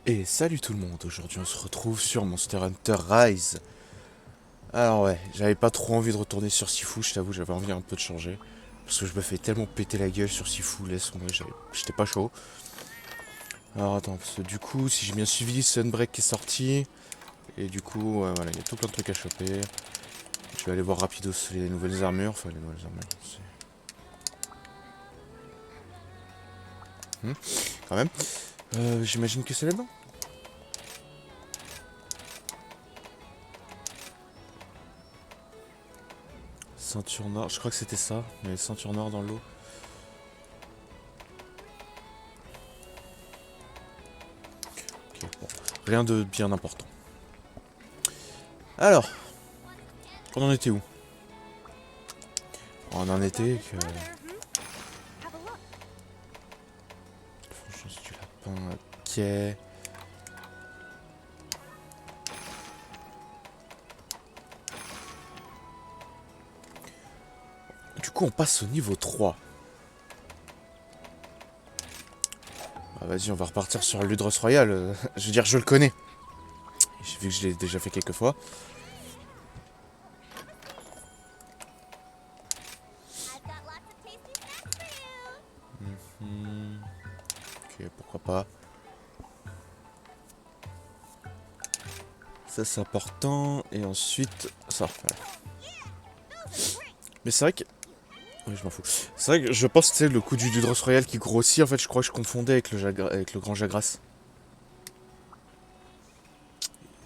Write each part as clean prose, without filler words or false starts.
Et salut tout le monde, aujourd'hui on se retrouve sur Monster Hunter Rise. Alors ouais, j'avais pas trop envie de retourner sur Sifu, je t'avoue, j'avais envie un peu de changer. Parce que je me fais tellement péter la gueule sur Sifu, laisse moi, j'étais pas chaud. Alors attends, parce que du coup, si j'ai bien suivi, Sunbreak est sorti. Et du coup, ouais, voilà, il y a tout plein de trucs à choper. Je vais aller voir rapidos les nouvelles armures, enfin les nouvelles armures, quand même. J'imagine que c'est là-dedans. Ceinture noire, je crois que c'était ça, mais ceinture noire dans l'eau. Ok, bon, rien de bien important. Alors, on en était où? On en était que... Franchement, c'est du lapin, ok. Du coup, on passe au niveau 3. Bah, vas-y, on va repartir sur Ludros Royal. Je veux dire, je le connais. J'ai vu que je l'ai déjà fait quelques fois. Hmm, ok, pourquoi pas. Ça, c'est important. Et ensuite, ça. Ouais. Mais c'est vrai que... Oui, je m'en fous. C'est vrai que je pense que c'est le coup du Ludros Royal qui grossit. En fait, je crois que je confondais avec avec le Grand Jagras.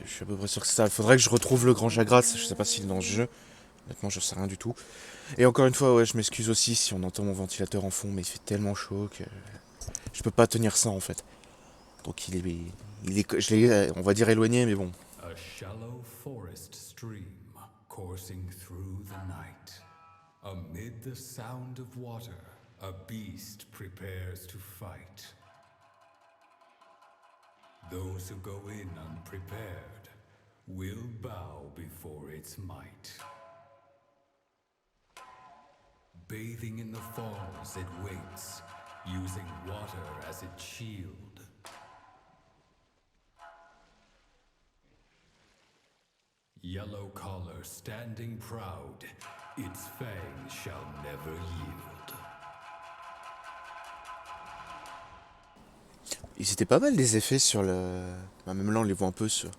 Je suis à peu près sûr que c'est ça. Il faudrait que je retrouve le Grand Jagras. Je sais pas s'il est dans ce jeu. Honnêtement, je sais rien du tout. Et encore une fois, ouais, je m'excuse aussi si on entend mon ventilateur en fond, mais il fait tellement chaud que je peux pas tenir ça en fait. Donc je l'ai, on va dire éloigné, mais bon. A shallow forest stream coursing through the night. Amid the sound of water, a beast prepares to fight. Those who go in unprepared will bow before its might. Bathing in the falls, it waits, using water as its shield. Yellow collar standing proud, its fangs shall never yield. Ils étaient pas mal les effets sur le. Bah, même là, on les voit un peu sur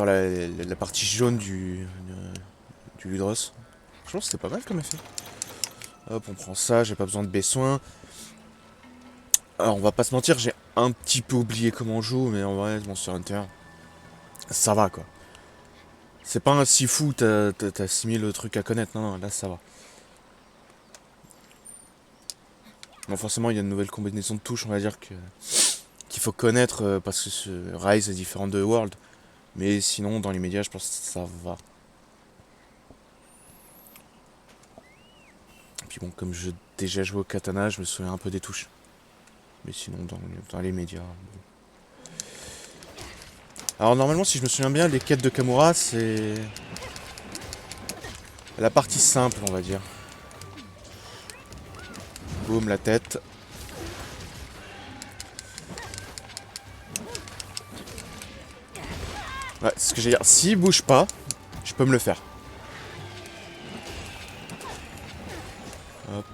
la partie jaune du Ludros. Franchement, c'était pas mal comme effet. Hop, on prend ça, j'ai pas besoin de besoin. Alors, on va pas se mentir, j'ai un petit peu oublié comment on joue, mais en vrai, Monster Hunter, ça va quoi. C'est pas un si fou, t'as 6000 trucs à connaître, non, non, là ça va. Bon, forcément, il y a une nouvelle combinaison de touches, on va dire qu'il faut connaître parce que Rise est différent de World. Mais sinon, dans les médias, je pense que ça va. Et puis bon, comme j'ai déjà joué au katana, je me souviens un peu des touches. Mais sinon, dans les médias. Bon. Alors, normalement, si je me souviens bien, les quêtes de Kamura, c'est la partie simple, on va dire. Boum, la tête. Ouais, c'est ce que j'ai dire. S'il bouge pas, je peux me le faire. Hop.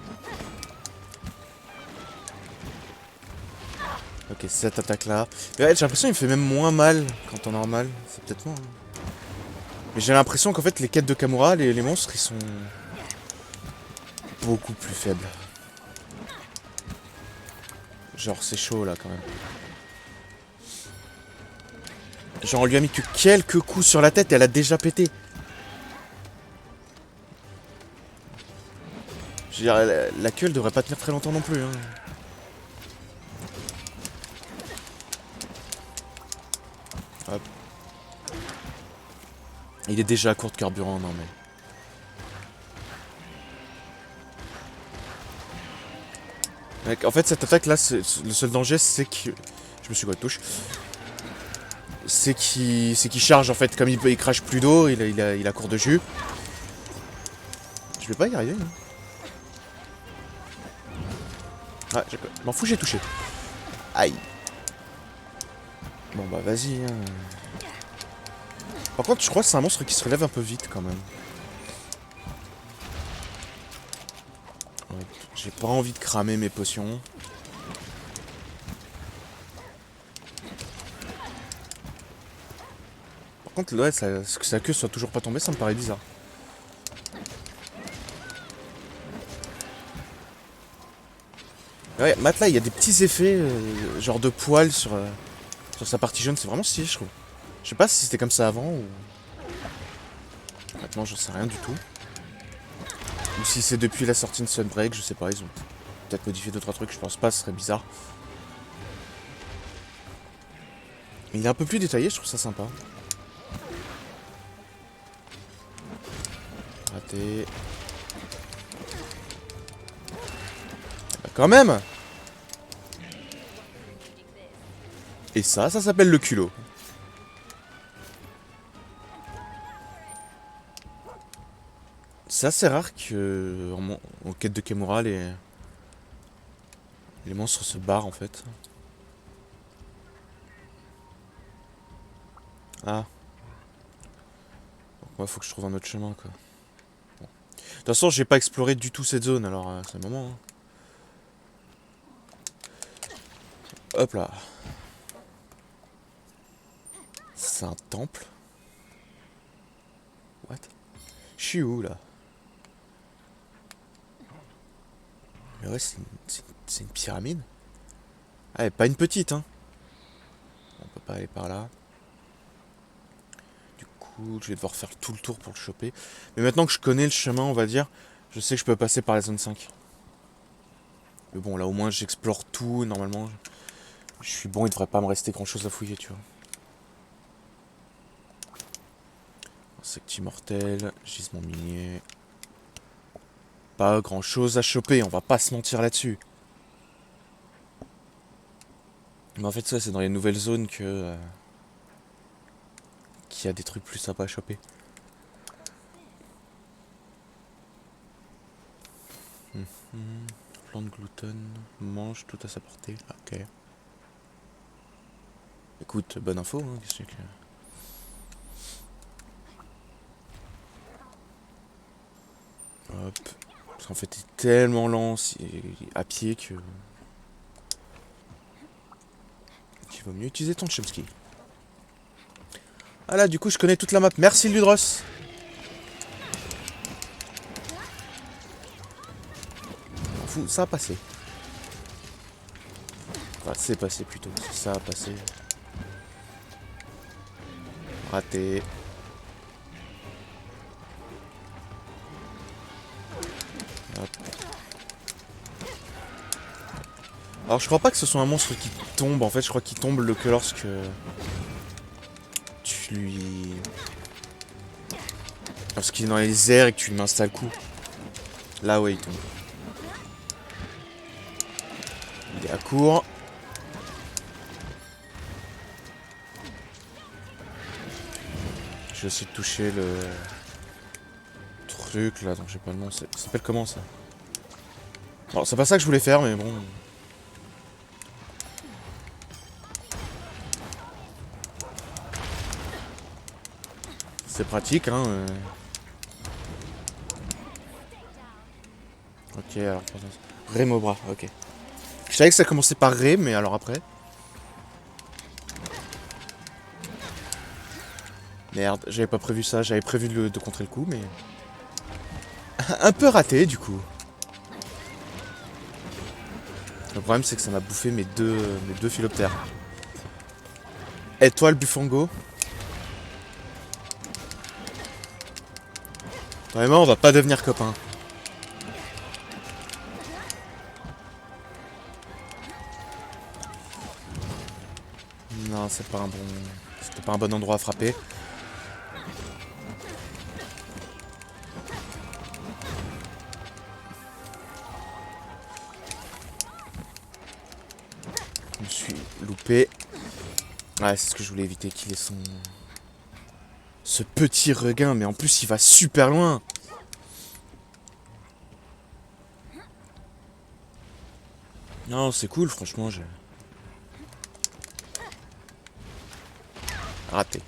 Ok, cette attaque là. Ouais, j'ai l'impression qu'il me fait même moins mal qu'en temps normal. C'est peut-être moi. Hein. Mais j'ai l'impression qu'en fait, les quêtes de Kamura, les monstres, ils sont beaucoup plus faibles. Genre, c'est chaud là quand même. Genre, on lui a mis que quelques coups sur la tête et elle a déjà pété. Je veux dire, la queue, elle devrait pas tenir très longtemps non plus. Hein. Hop. Il est déjà à court de carburant, non mais. Mec, en fait, cette attaque là, le seul danger, c'est que. Je me suis quoi de touche. C'est qu'il charge en fait, comme il crache plus d'eau, il a court de jus. Je vais pas y arriver. Hein. Ah, je m'en fous, j'ai touché. Aïe. Bon bah vas-y. Hein. Par contre, je crois que c'est un monstre qui se relève un peu vite quand même. Hop, j'ai pas envie de cramer mes potions. Par contre, ouais, que sa queue soit toujours pas tombée, ça me paraît bizarre. Ouais, Matelas, il y a des petits effets, genre de poils sur sa partie jaune, c'est vraiment stylé, je trouve. Je sais pas si c'était comme ça avant ou... Maintenant, j'en sais rien du tout. Ou si c'est depuis la sortie de Sunbreak, je sais pas, ils ont peut-être modifié 2-3 trucs, je pense pas, ce serait bizarre. Mais il est un peu plus détaillé, je trouve ça sympa. Raté. Bah quand même. Et ça s'appelle le culot. C'est assez rare que en quête de Kemura, les monstres se barrent en fait. Ah. Donc moi, faut que je trouve un autre chemin quoi. Bon. De toute façon, j'ai pas exploré du tout cette zone, alors c'est le moment. Hein. Hop là. C'est un temple. What? Je suis où là? Mais ouais, c'est une pyramide. Ah, et pas une petite, hein. On peut pas aller par là. Du coup, je vais devoir faire tout le tour pour le choper. Mais maintenant que je connais le chemin, on va dire, je sais que je peux passer par la zone 5. Mais bon, là au moins j'explore tout, normalement. Je suis bon, il devrait pas me rester grand chose à fouiller, tu vois. Insecte immortel, gisement minier. Pas grand chose à choper, on va pas se mentir là-dessus. Mais en fait, ça, c'est dans les nouvelles zones qu'il y a des trucs plus sympas à choper. Plante gluten, mange tout à sa portée. Ok. Écoute, bonne info, hein, qu'est-ce que... Hop. Parce qu'en fait, il est tellement lent à pied que... qu'il vaut mieux utiliser ton chumski. Ah là, du coup, je connais toute la map. Merci, Ludros. M'en fous, ça a passé. Enfin, c'est passé plutôt. Ça a passé. Raté. Hop. Alors, je crois pas que ce soit un monstre qui tombe. En fait, je crois qu'il tombe que lorsque... tu lui... Lorsqu'il est dans les airs et que tu lui mets un sale coup. Là, ouais, il tombe. Il est à court. Je vais essayer de toucher le... truc là, dont j'ai pas le nom. Ça s'appelle comment ça? Bon, c'est pas ça que je voulais faire, mais bon... C'est pratique, hein. Ok, alors... Ré Mobra, ok. Je savais que ça commençait par Ré, mais alors après... Merde, j'avais pas prévu ça, j'avais prévu de contrer le coup, mais... Un peu raté, du coup. Le problème, c'est que ça m'a bouffé mes deux philoptères. Étoile Bufango. Vraiment, on va pas devenir copains. Non, c'est pas un bon... C'était pas un bon endroit à frapper. Je me suis loupé. Ouais, c'est ce que je voulais éviter, qu'il ait son... Ce petit regain, mais en plus, il va super loin. Non, c'est cool, franchement, j'ai... Raté.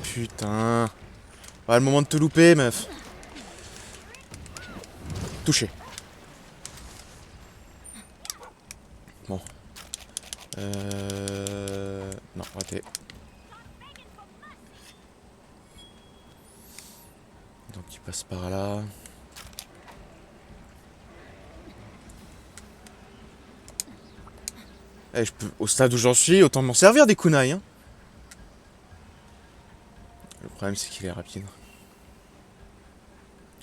Putain. Pas le moment de te louper, meuf. Touché. Bon. Non, raté. Donc il passe par là. Eh, je peux, au stade où j'en suis, autant m'en servir des kunai, hein. Le problème c'est qu'il est rapide.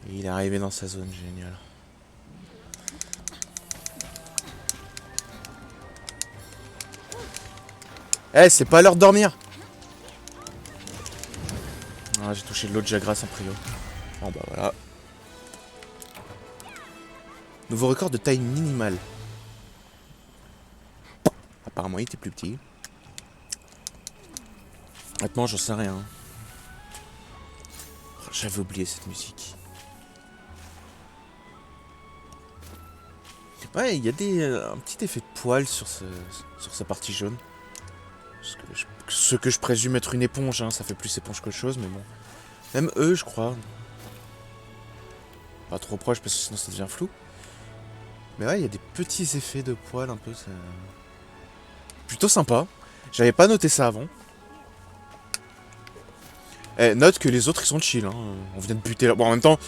Et il est arrivé dans sa zone, génial. Eh, c'est pas l'heure de dormir. Ah, j'ai touché de l'autre Jagras en prio. Bon bah voilà. Nouveau record de taille minimale. Apparemment il était plus petit. Honnêtement j'en sais rien. J'avais oublié cette musique. Ouais, il y a un petit effet de poil sur sa partie jaune. Ce que je présume être une éponge, hein, ça fait plus éponge qu'autre chose, mais bon. Même eux, je crois. Pas trop proche parce que sinon ça devient flou. Mais ouais, il y a des petits effets de poil un peu. Plutôt sympa. J'avais pas noté ça avant. Eh, note que les autres ils sont chill. Hein. On vient de buter là. Bon, en même temps,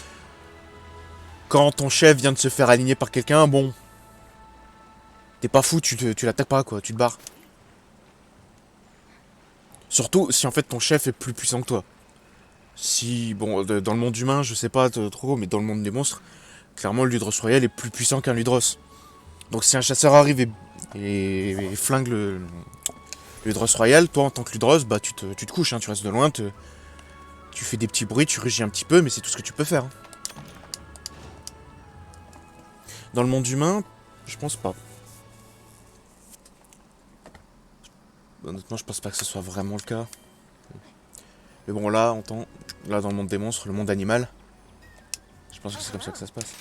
quand ton chef vient de se faire aligner par quelqu'un, bon. T'es pas fou, tu l'attaques pas quoi, tu te barres. Surtout si en fait ton chef est plus puissant que toi. Si, bon, dans le monde humain, je sais pas trop, mais dans le monde des monstres, clairement le Ludros Royal est plus puissant qu'un Ludros. Donc si un chasseur arrive et flingue le Ludros Royal, toi en tant que Ludros, bah tu te couches, hein, tu restes de loin, tu fais des petits bruits, tu rugis un petit peu, mais c'est tout ce que tu peux faire. Hein. Dans le monde humain, je pense pas. Honnêtement, je pense pas que ce soit vraiment le cas. Mais bon, là, là dans le monde des monstres, le monde animal, je pense que c'est comme ça que ça se passe.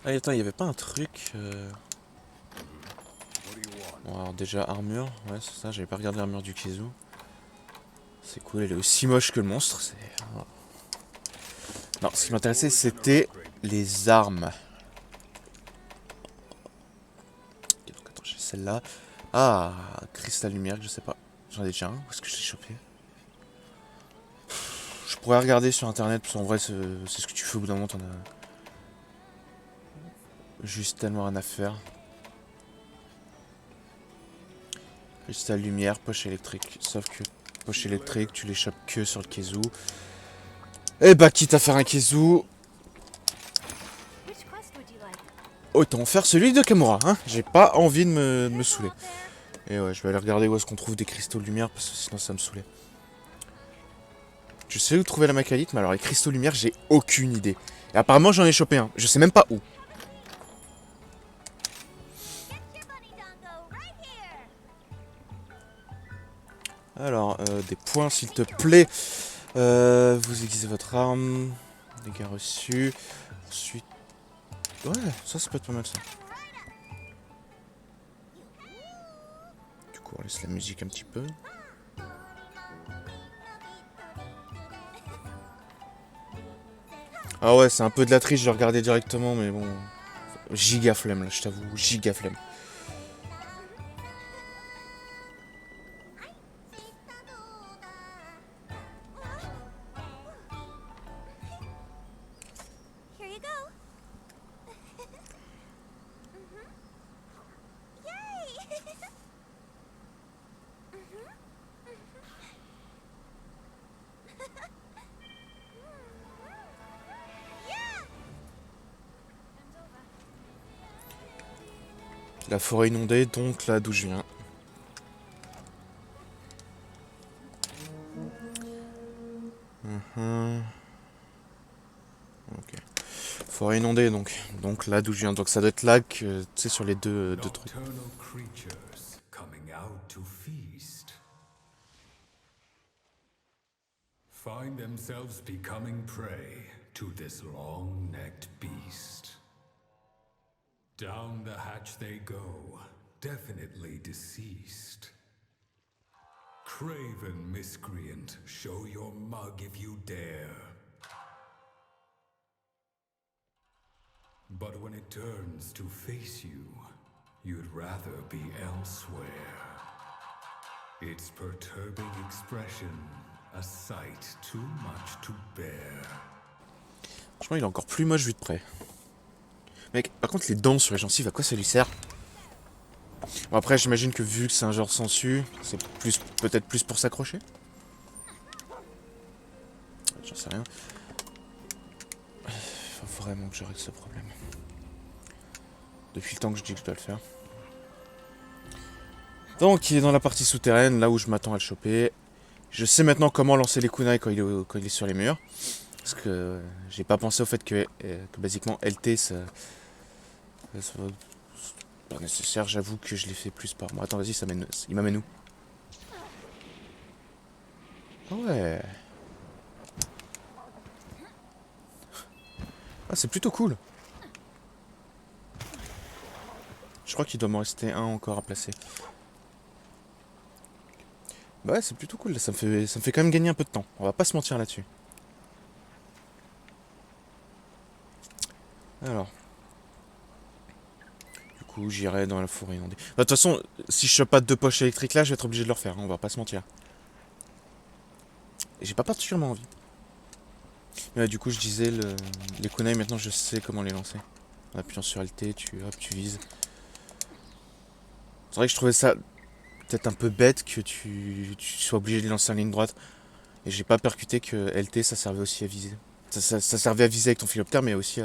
Ah, attends, il y avait pas un truc. Bon, alors déjà, armure, ouais, c'est ça, j'avais pas regardé l'armure du Kizu. C'est cool, elle est aussi moche que le monstre. Non, ce qui m'intéressait, c'était les armes. Ok, donc attends, j'ai celle-là. Ah, cristal lumière, je sais pas. J'en ai déjà un, où est-ce que je l'ai chopé? Je pourrais regarder sur internet, parce qu'en vrai, c'est ce que tu fais au bout d'un moment, t'en as juste tellement rien à faire. Cristal lumière, poche électrique. Sauf que poche électrique, tu les chopes que sur le Kizu. Et bah, quitte à faire un Kizu, autant faire celui de Kamura, hein. J'ai pas envie de me saouler. Et ouais, je vais aller regarder où est-ce qu'on trouve des cristaux de lumière, parce que sinon ça me saoulait. Je sais où trouver la macalite, mais alors les cristaux de lumière, j'ai aucune idée. Et apparemment, j'en ai chopé un. Je sais même pas où. Alors, des points, s'il te plaît. Vous aiguisez votre arme. Dégâts reçus. Ensuite... Ouais, ça peut être pas mal, ça. Du coup, on laisse la musique un petit peu. Ah ouais, c'est un peu de la triche, j'ai regardé directement, mais bon... Giga flemme, là, je t'avoue. Giga flemme. La forêt inondée, donc là d'où je viens. Ok. Forêt inondée, donc là d'où je viens. Donc ça doit être là que, tu sais, sur les deux trucs. out to feast. Find themselves becoming prey to this long-necked beast. Down the hatch they go, definitely deceased. Craven miscreant, show your mug if you dare. But when it turns to face you, you'd rather be elsewhere. Its perturbing expression, a sight too much to bear. Franchement, il est encore plus moche vu de près. Mec, par contre, les dents sur les gencives, à quoi ça lui sert? Bon, après, j'imagine que vu que c'est un genre sensu, c'est peut-être plus pour s'accrocher. J'en sais rien. Faut vraiment que je règle ce problème. Depuis le temps que je dis que je dois le faire. Donc, il est dans la partie souterraine, là où je m'attends à le choper. Je sais maintenant comment lancer les kunai quand il est sur les murs. Parce que j'ai pas pensé au fait que basiquement LT, ça pas nécessaire. J'avoue que je l'ai fait plus par moi. Attends, vas-y, il m'amène où? Ah ouais. Ah, c'est plutôt cool. Je crois qu'il doit m'en rester un encore à placer. Bah ouais, c'est plutôt cool. Ça me fait quand même gagner un peu de temps. On va pas se mentir là-dessus. Alors. Du coup, j'irai dans la forêt inondée. Bah, de toute façon, si je chope pas de 2 poches électriques là, je vais être obligé de le refaire. Hein, on va pas se mentir. Et j'ai pas particulièrement envie. Mais du coup, je disais, les kunai, maintenant je sais comment les lancer. En appuyant sur LT, tu vises. C'est vrai que je trouvais ça peut-être un peu bête que tu sois obligé de les lancer en ligne droite. Et j'ai pas percuté que LT, ça servait aussi à viser. Ça servait à viser avec ton philoptère, mais aussi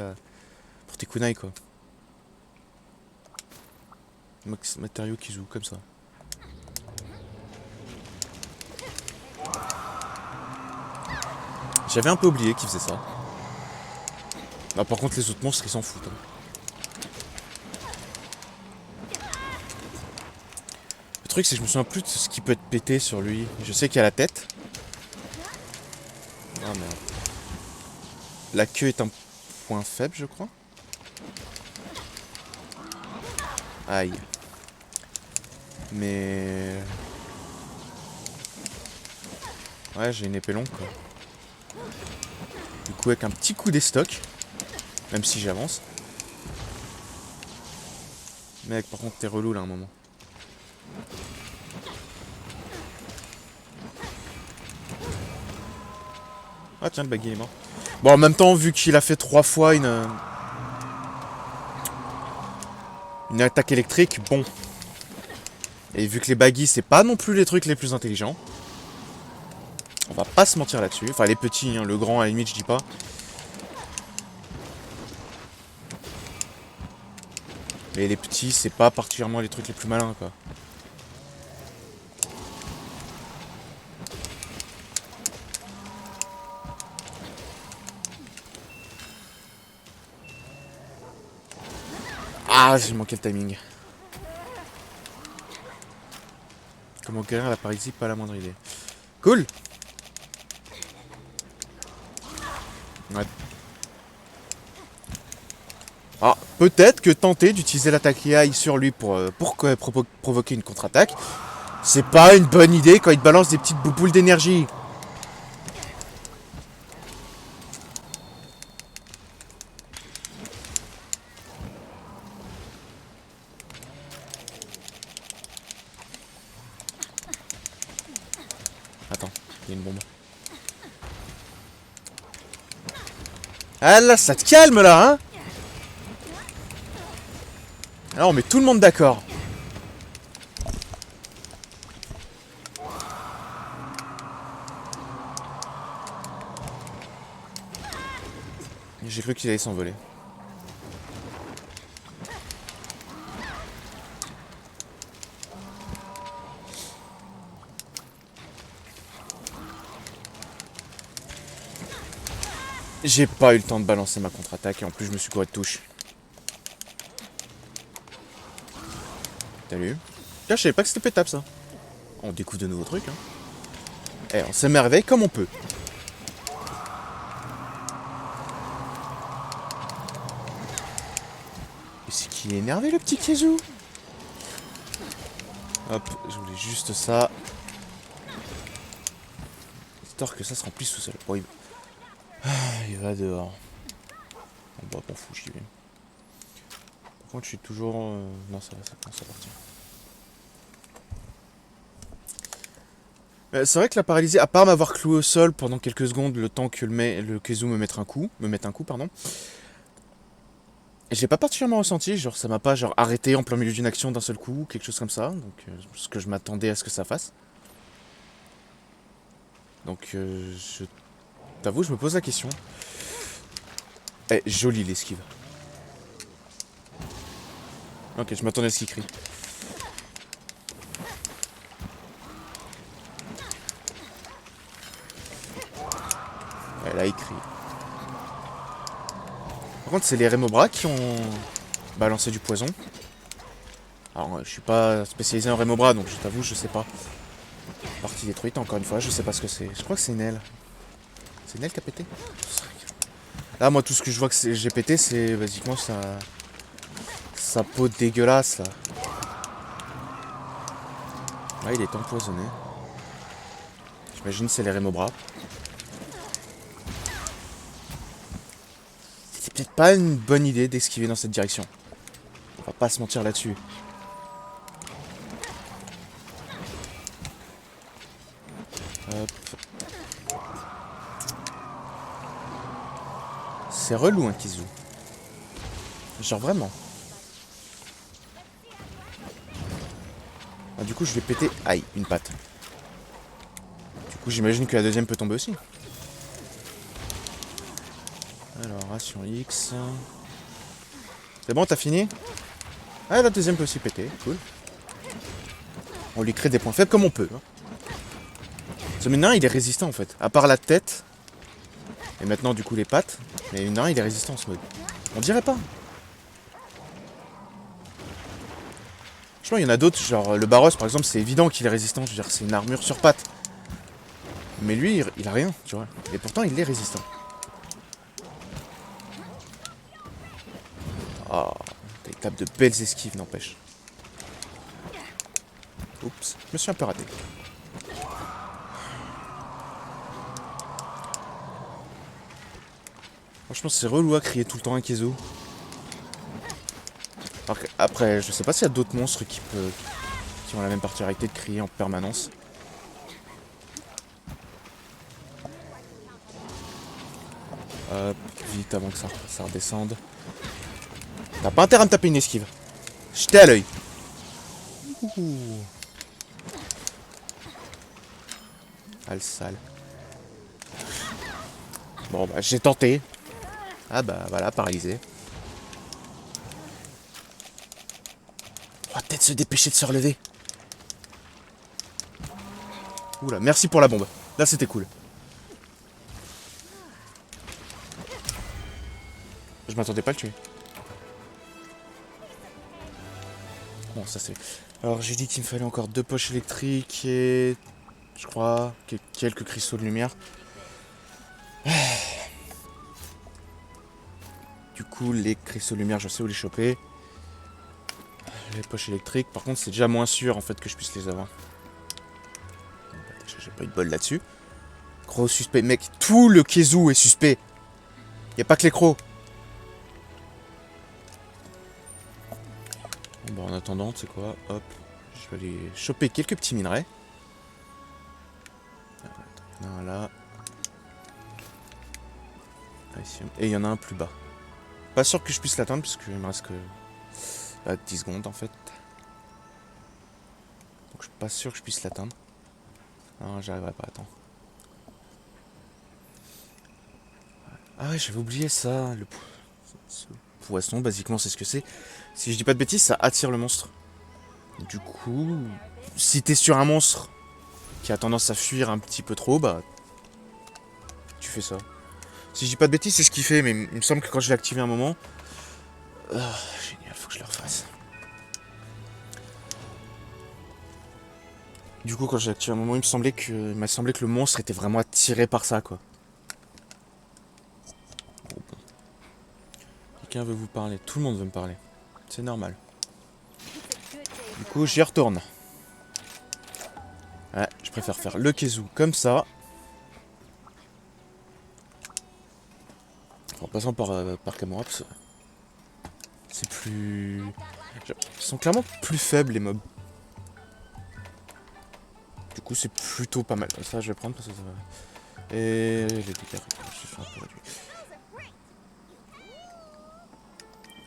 pour tes kunai, quoi. Matériaux qui jouent comme ça. J'avais un peu oublié qu'ils faisaient ça. Bah, par contre, les autres monstres, ils s'en foutent. Hein. Le truc, c'est que je me souviens plus de ce qui peut être pété sur lui. Je sais qu'il y a la tête. Ah merde. La queue est un point faible, je crois. Aïe. Mais... ouais, j'ai une épée longue, quoi. Du coup, avec un petit coup d'estoc. Même si j'avance. Mec, par contre, t'es relou, là, un moment. Ah tiens, le baggy il est mort. Bon, en même temps, vu qu'il a fait 3 fois une attaque électrique, bon. Et vu que les baggy, c'est pas non plus les trucs les plus intelligents. On va pas se mentir là-dessus. Enfin, les petits, hein, le grand, à la limite, je dis pas. Mais les petits, c'est pas particulièrement les trucs les plus malins, quoi. Ah, j'ai manqué le timing. Comment guérir la paralysie, pas la moindre idée. Cool. Ouais. Ah, peut-être que tenter d'utiliser l'attaque AI sur lui pour provoquer une contre-attaque, c'est pas une bonne idée quand il te balance des petites bouboules d'énergie. Attends, il y a une bombe. Ah là, ça te calme là, hein? Alors on met tout le monde d'accord. J'ai cru qu'il allait s'envoler. J'ai pas eu le temps de balancer ma contre-attaque et en plus je me suis couru de touche. Salut. Là, je savais pas que c'était pétable, ça. On découvre de nouveaux trucs, hein. Eh, on s'émerveille comme on peut. Et c'est qu'il est énervé, le petit Kézou. Hop, je voulais juste ça. Histoire que ça se remplisse tout seul. Bon, il va dehors. Bon, m'en fous, j'y vais. Par contre, je suis toujours... Non, ça commence à partir. C'est vrai que la paralysie, à part m'avoir cloué au sol pendant quelques secondes, le temps que le Kézou me mette un coup, pardon. Je l'ai pas particulièrement ressenti, genre ça m'a pas genre arrêté en plein milieu d'une action d'un seul coup, quelque chose comme ça, donc ce que je m'attendais à ce que ça fasse. Donc je t'avoue, je me pose la question. Eh, jolie l'esquive. Ok, je m'attendais à ce qu'il crie. Ouais, là il crie. Par contre, c'est les Rémobras qui ont balancé du poison. Alors, je suis pas spécialisé en Rémobras, donc je t'avoue, je sais pas. Partie détruite, encore une fois, je sais pas ce que c'est. Je crois que c'est une aile. C'est une aile qui a pété. Là, moi, tout ce que je vois que j'ai pété, c'est basiquement sa peau dégueulasse, là. Là, il est empoisonné. J'imagine c'est les Rémobras. C'est peut-être pas une bonne idée d'esquiver dans cette direction. On va pas se mentir là-dessus. Hop. C'est relou un Kézou. Genre vraiment. Ah, du coup je vais péter. Aïe, une patte. Du coup j'imagine que la deuxième peut tomber aussi. Alors, ration X. C'est bon, t'as fini? Ah, la deuxième peut aussi péter, cool. On lui crée des points faibles comme on peut. Hein. Ce mine il est résistant en fait. À part la tête. Et maintenant du coup les pattes. Mais une il est résistant en ce mode. On dirait pas. Je pense il y en a d'autres, genre le Baros par exemple, c'est évident qu'il est résistant. Je veux dire, c'est une armure sur pattes. Mais lui, il a rien, tu vois. Et pourtant, il est résistant. Oh, il tape de belles esquives, n'empêche. Oups, je me suis un peu raté. Franchement, c'est relou à crier tout le temps un Kézou. Après, je sais pas s'il y a d'autres monstres qui ont la même particularité de crier en permanence. Hop, vite avant que ça redescende. T'as pas intérêt à me taper une esquive. J'étais à l'œil. Ah, le sale. Bon, bah, j'ai tenté. Ah, bah, voilà, paralysé. On va peut-être se dépêcher de se relever. Oula, merci pour la bombe. Là, c'était cool. Je m'attendais pas à le tuer. Bon, ça c'est... Alors, j'ai dit qu'il me fallait encore 2 poches électriques et... Je crois... quelques cristaux de lumière. Du coup, les cristaux de lumière, je sais où les choper. Les poches électriques, par contre, c'est déjà moins sûr, en fait, que je puisse les avoir. J'ai pas eu de bol là-dessus. Gros suspect. Mec, tout le Kézou est suspect. Y a pas que les crocs. Bon, en attendant, tu sais quoi, hop, je vais aller choper quelques petits minerais. Il y en a un là. Et il y en a un plus bas. Pas sûr que je puisse l'atteindre, parce qu'il me reste que 10 secondes en fait. Donc je suis pas sûr que je puisse l'atteindre. Non, j'arriverai pas, attends. Ah ouais, j'avais oublié ça. Ce poisson, basiquement, c'est ce que c'est. Si je dis pas de bêtises, ça attire le monstre. Du coup, si t'es sur un monstre qui a tendance à fuir un petit peu trop, bah tu fais ça. Si je dis pas de bêtises, c'est ce qu'il fait, mais il me semble que quand je l'ai activé un moment... génial, faut que je le refasse. Du coup, quand j'ai activé un moment, il m'a semblé que le monstre était vraiment attiré par ça, quoi. Bon, bon. Quelqu'un veut vous parler. Tout le monde veut me parler. C'est normal. Du coup, j'y retourne. Ouais, je préfère faire le Kezu comme ça. En passant par Kamura, c'est plus... Ils sont clairement plus faibles, les mobs. Du coup, c'est plutôt pas mal. Ça, je vais prendre parce que ça va... Et les dégâts, je suis un peu réduit.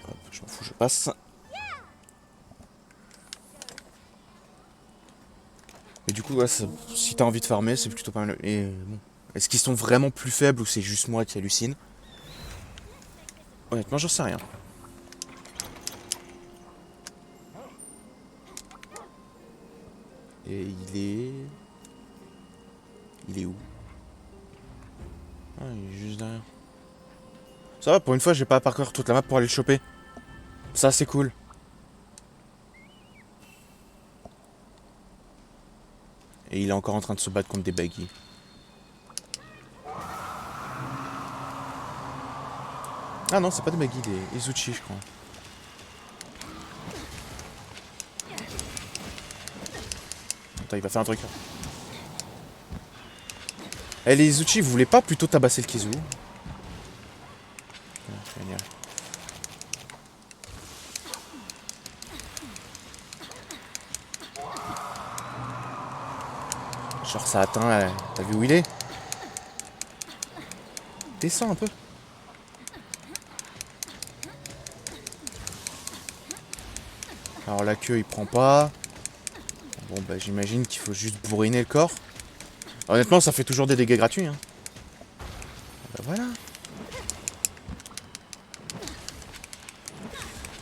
Hop, je m'en fous, je passe. Et du coup, ouais, si t'as envie de farmer, c'est plutôt pas mal. Et bon, est-ce qu'ils sont vraiment plus faibles ou c'est juste moi qui hallucine? Honnêtement, j'en sais rien. Et il est... Il est où? Ah, il est juste derrière. Ça va, pour une fois, j'ai pas à parcourir toute la map pour aller le choper. Ça, c'est cool. Et il est encore en train de se battre contre des baggy. Ah non, c'est pas des baggy, des Izuchi, je crois. Attends, il va faire un truc. Eh, les Izuchi, vous voulez pas plutôt tabasser le Kizu? Génial. Genre ça atteint... T'as vu où il est? Descends un peu. Alors la queue il prend pas. Bon bah j'imagine qu'il faut juste bourriner le corps. Honnêtement ça fait toujours des dégâts gratuits hein. Bah voilà.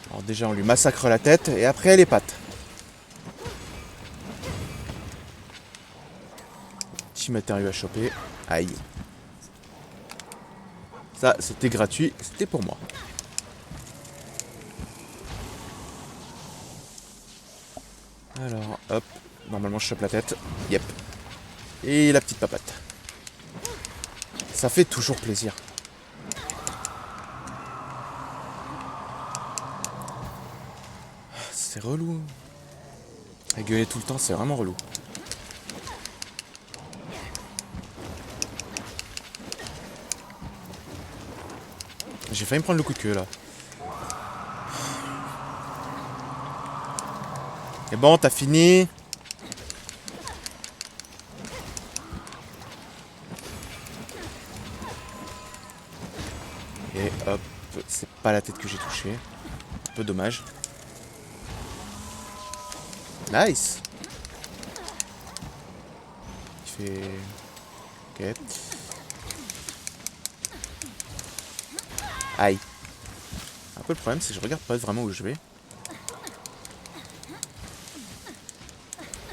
Alors déjà on lui massacre la tête et après les pattes. Petit matériau à choper. Aïe. Ça c'était gratuit, c'était pour moi. Alors hop, normalement je chope la tête. Yep. Et la petite papate. Ça fait toujours plaisir. C'est relou. À gueuler tout le temps, c'est vraiment relou. J'ai failli me prendre le coup de queue là. Et bon, t'as fini. Et hop, c'est pas la tête que j'ai touchée. Un peu dommage. Nice. Il fait... Ok. Aïe. Un peu le problème, c'est que je regarde pas vraiment où je vais.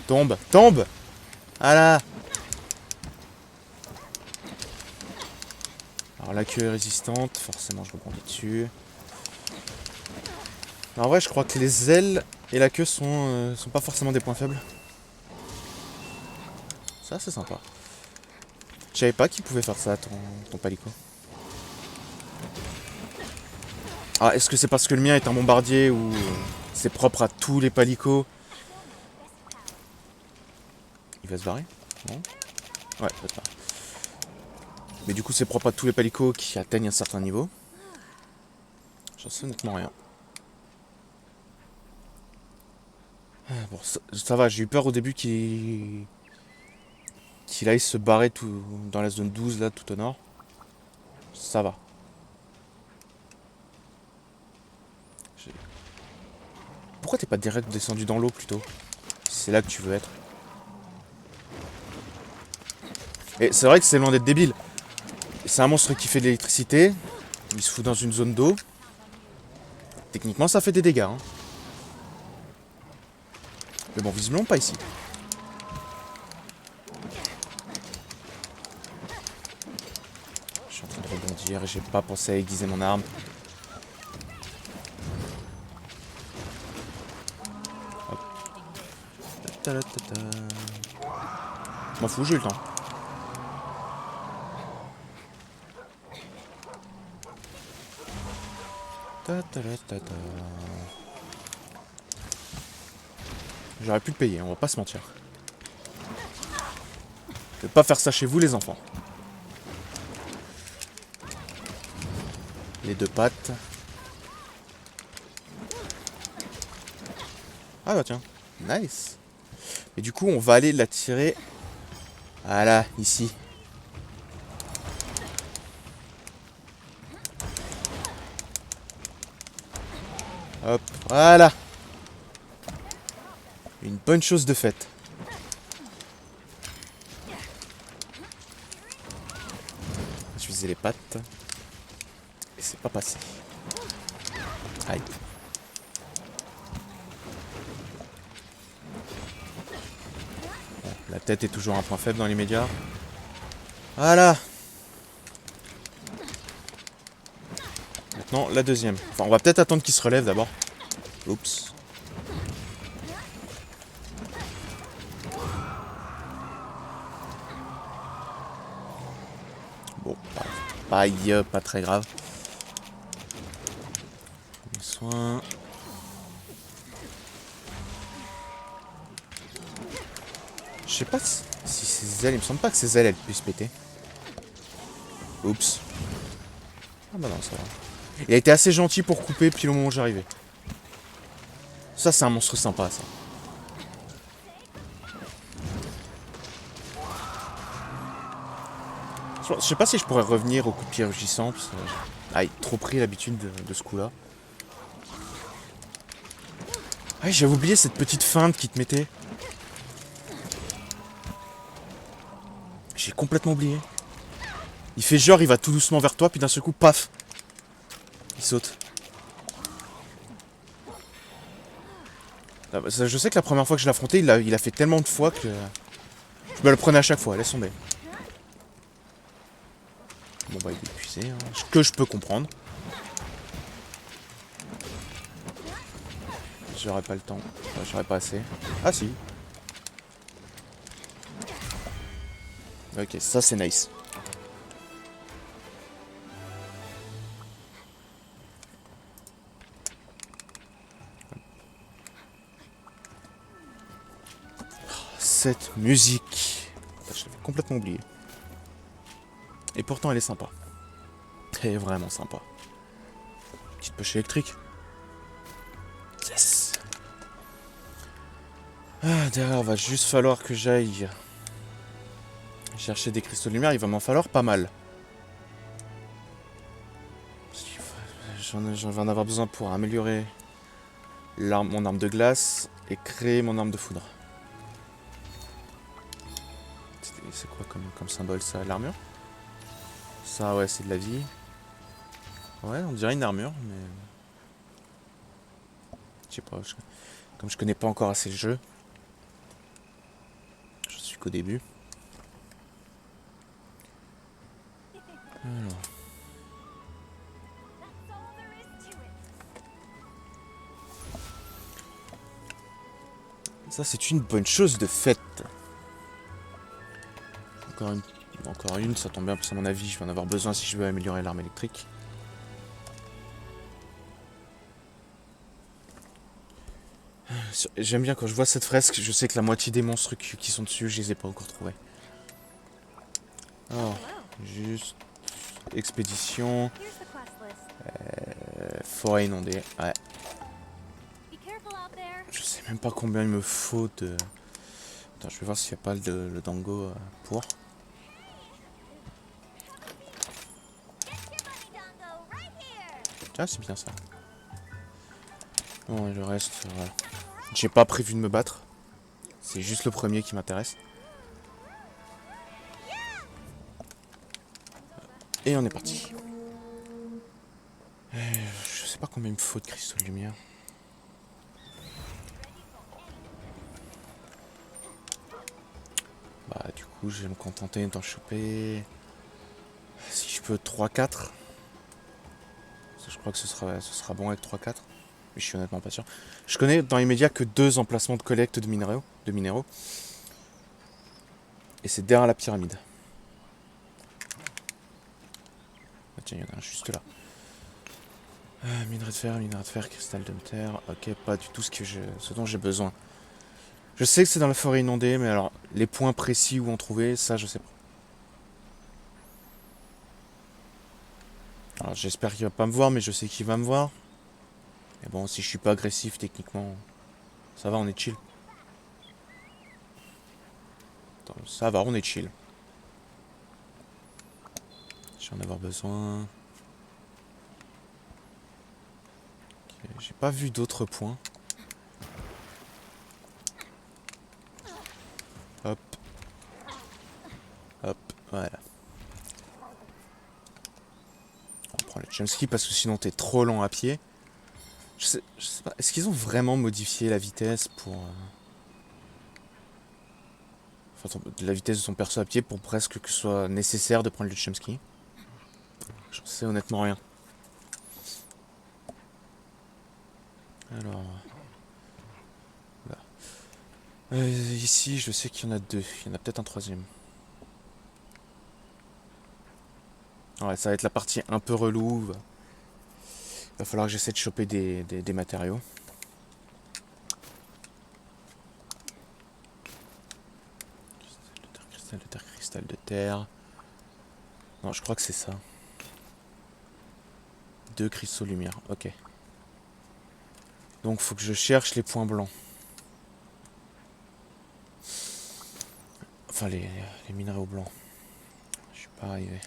Tombe, tombe. Ah là. Alors la queue est résistante, forcément je rebondis dessus. En vrai, je crois que les ailes et la queue sont pas forcément des points faibles. Ça, c'est sympa. Je savais pas qu'il pouvait faire ça, ton palico. Ah, est-ce que c'est parce que le mien est un bombardier ou c'est propre à tous les palicots? Il va se barrer? Non? Ouais, peut-être pas. Mais du coup, c'est propre à tous les palicots qui atteignent un certain niveau. J'en sais honnêtement rien. Bon, ça va, j'ai eu peur au début qu'il aille se barrer tout dans la zone 12, là, tout au nord. Ça va. Pourquoi t'es pas direct descendu dans l'eau, plutôt? C'est là que tu veux être. Et c'est vrai que c'est loin d'être débile. C'est un monstre qui fait de l'électricité. Il se fout dans une zone d'eau. Techniquement, ça fait des dégâts. Hein. Mais bon, visiblement pas ici. Je suis en train de rebondir et j'ai pas pensé à aiguiser mon arme. Hop. Ta -ta -ta -ta. M'en fous, j'ai eu le temps. Ta ta ta ta ta. J'aurais pu le payer, on va pas se mentir. Ne pas faire ça chez vous les enfants. Les deux pattes. Ah bah tiens, nice. Et du coup on va aller la tirer. Voilà, ici. Hop, voilà. Une bonne chose de faite. Je visais les pattes. Et c'est pas passé. Aïe. Bon, la tête est toujours un point faible dans les médias. Voilà. Maintenant, la deuxième. Enfin, on va peut-être attendre qu'il se relève d'abord. Oups. Bon, pareil, pas très grave. Les soins. Je sais pas si ses ailes, il me semble pas que ses ailes, elles puissent péter. Oups. Ah bah non, ça va. Il a été assez gentil pour couper pile au moment où j'arrivais. Ça, c'est un monstre sympa, ça. Je sais pas si je pourrais revenir au coup de pied rugissant. Parce que... Aïe, trop pris l'habitude de ce coup-là. Ah, j'avais oublié cette petite feinte qui te mettait. J'ai complètement oublié. Il fait genre, il va tout doucement vers toi, puis d'un seul coup, paf. Il saute. Je sais que la première fois que je l'ai affronté, il a fait tellement de fois que... Je me le prenais à chaque fois, laisse tomber. Bon bah il est épuisé, hein. Ce que je peux comprendre. J'aurais pas le temps. Enfin, j'aurais pas assez. Ah si. Ok, ça c'est nice. Cette musique. Je l'avais complètement oublié. Et pourtant elle est sympa. Elle est vraiment sympa. Petite poche électrique. Yes. Ah, derrière, va juste falloir que j'aille chercher des cristaux de lumière. Il va m'en falloir pas mal. J'en vais en avoir besoin pour améliorer mon arme de glace et créer mon arme de foudre. C'est quoi comme symbole ça? L'armure? Ça ouais, c'est de la vie. Ouais, on dirait une armure, mais... Je sais pas, comme je connais pas encore assez le jeu, je suis qu'au début. Alors... Ça c'est une bonne chose de faite. Encore une, ça tombe bien parce qu'à mon avis je vais en avoir besoin si je veux améliorer l'arme électrique. J'aime bien quand je vois cette fresque, je sais que la moitié des monstres qui sont dessus, je les ai pas encore trouvés. Alors, juste... Expédition... Forêt inondée, ouais. Je sais même pas combien il me faut de... Attends, je vais voir s'il n'y a pas le dango pour... Ah, c'est bien ça. Bon, et le reste, voilà. J'ai pas prévu de me battre. C'est juste le premier qui m'intéresse. Et on est parti. Je sais pas combien il me faut de cristaux de lumière. Bah du coup je vais me contenter d'en choper... Si je peux 3-4. Je crois que ce sera bon avec 3-4. Mais je suis honnêtement pas sûr. Je connais dans les médias que 2 emplacements de collecte de minéraux. Et c'est derrière la pyramide. Ah, tiens, il y en a un juste là. Minerai de fer, cristal de terre. Ok, pas du tout ce dont j'ai besoin. Je sais que c'est dans la forêt inondée, mais alors, les points précis où en trouver, ça, je sais pas. Alors, j'espère qu'il va pas me voir, mais je sais qu'il va me voir. Mais bon, si je suis pas agressif, techniquement, ça va, on est chill. Attends, ça va, on est chill. Je vais en avoir besoin. Ok, j'ai pas vu d'autres points. Hop. Hop, voilà. On prend le jumpski parce que sinon t'es trop lent à pied. Je sais pas, est-ce qu'ils ont vraiment modifié la vitesse pour... Enfin, la vitesse de son perso à pied pour presque que ce soit nécessaire de prendre le jumpski? J'en sais honnêtement rien. Alors... Là. Ici, je sais qu'il y en a deux. Il y en a peut-être un troisième. Ouais, ça va être la partie un peu relou. Il va falloir que j'essaie de choper des matériaux. Cristal de terre, cristal de terre. Non, je crois que c'est ça. 2 cristaux lumière, ok. Donc faut que je cherche les points blancs. Enfin les minéraux blancs. Je suis pas arrivé.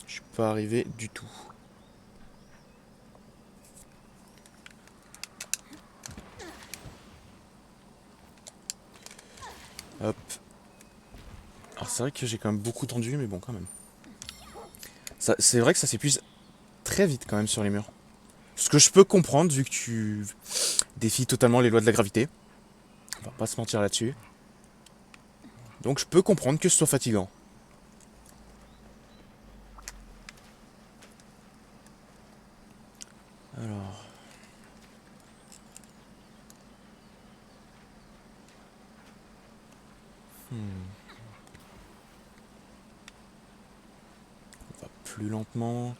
Je suis pas arrivé du tout. Hop. Alors c'est vrai que j'ai quand même beaucoup tendu, mais bon quand même. C'est vrai que ça s'épuise très vite quand même sur les murs. Ce que je peux comprendre vu que tu défies totalement les lois de la gravité. On va pas se mentir là-dessus. Donc je peux comprendre que ce soit fatigant. Alors... On va plus lentement.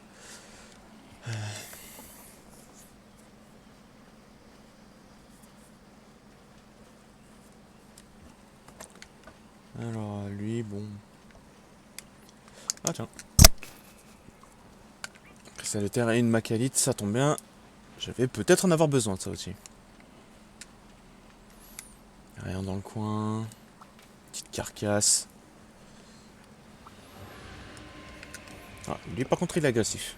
Alors lui, bon... Ah tiens. Cristal de terre et une macalite, ça tombe bien. Je vais peut-être en avoir besoin de ça aussi. Rien dans le coin. Petite carcasse. Ah, lui par contre il est agressif.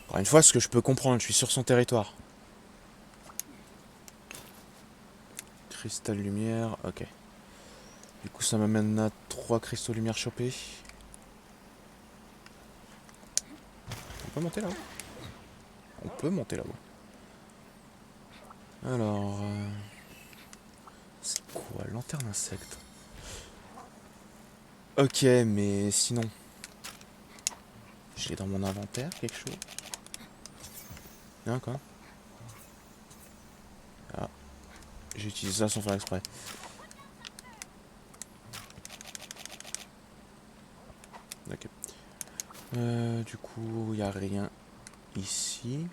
Encore une fois, ce que je peux comprendre, je suis sur son territoire. Cristal lumière, ok. Du coup ça m'amène à 3 cristaux lumière chopés. On peut monter là-haut? On peut monter là-haut. Alors... c'est quoi? Lanterne insecte. Ok, mais sinon... Je l'ai dans mon inventaire, quelque chose? Non, quoi? Ah. J'utilise ça sans faire exprès. Ok. Du coup, il n'y a rien ici.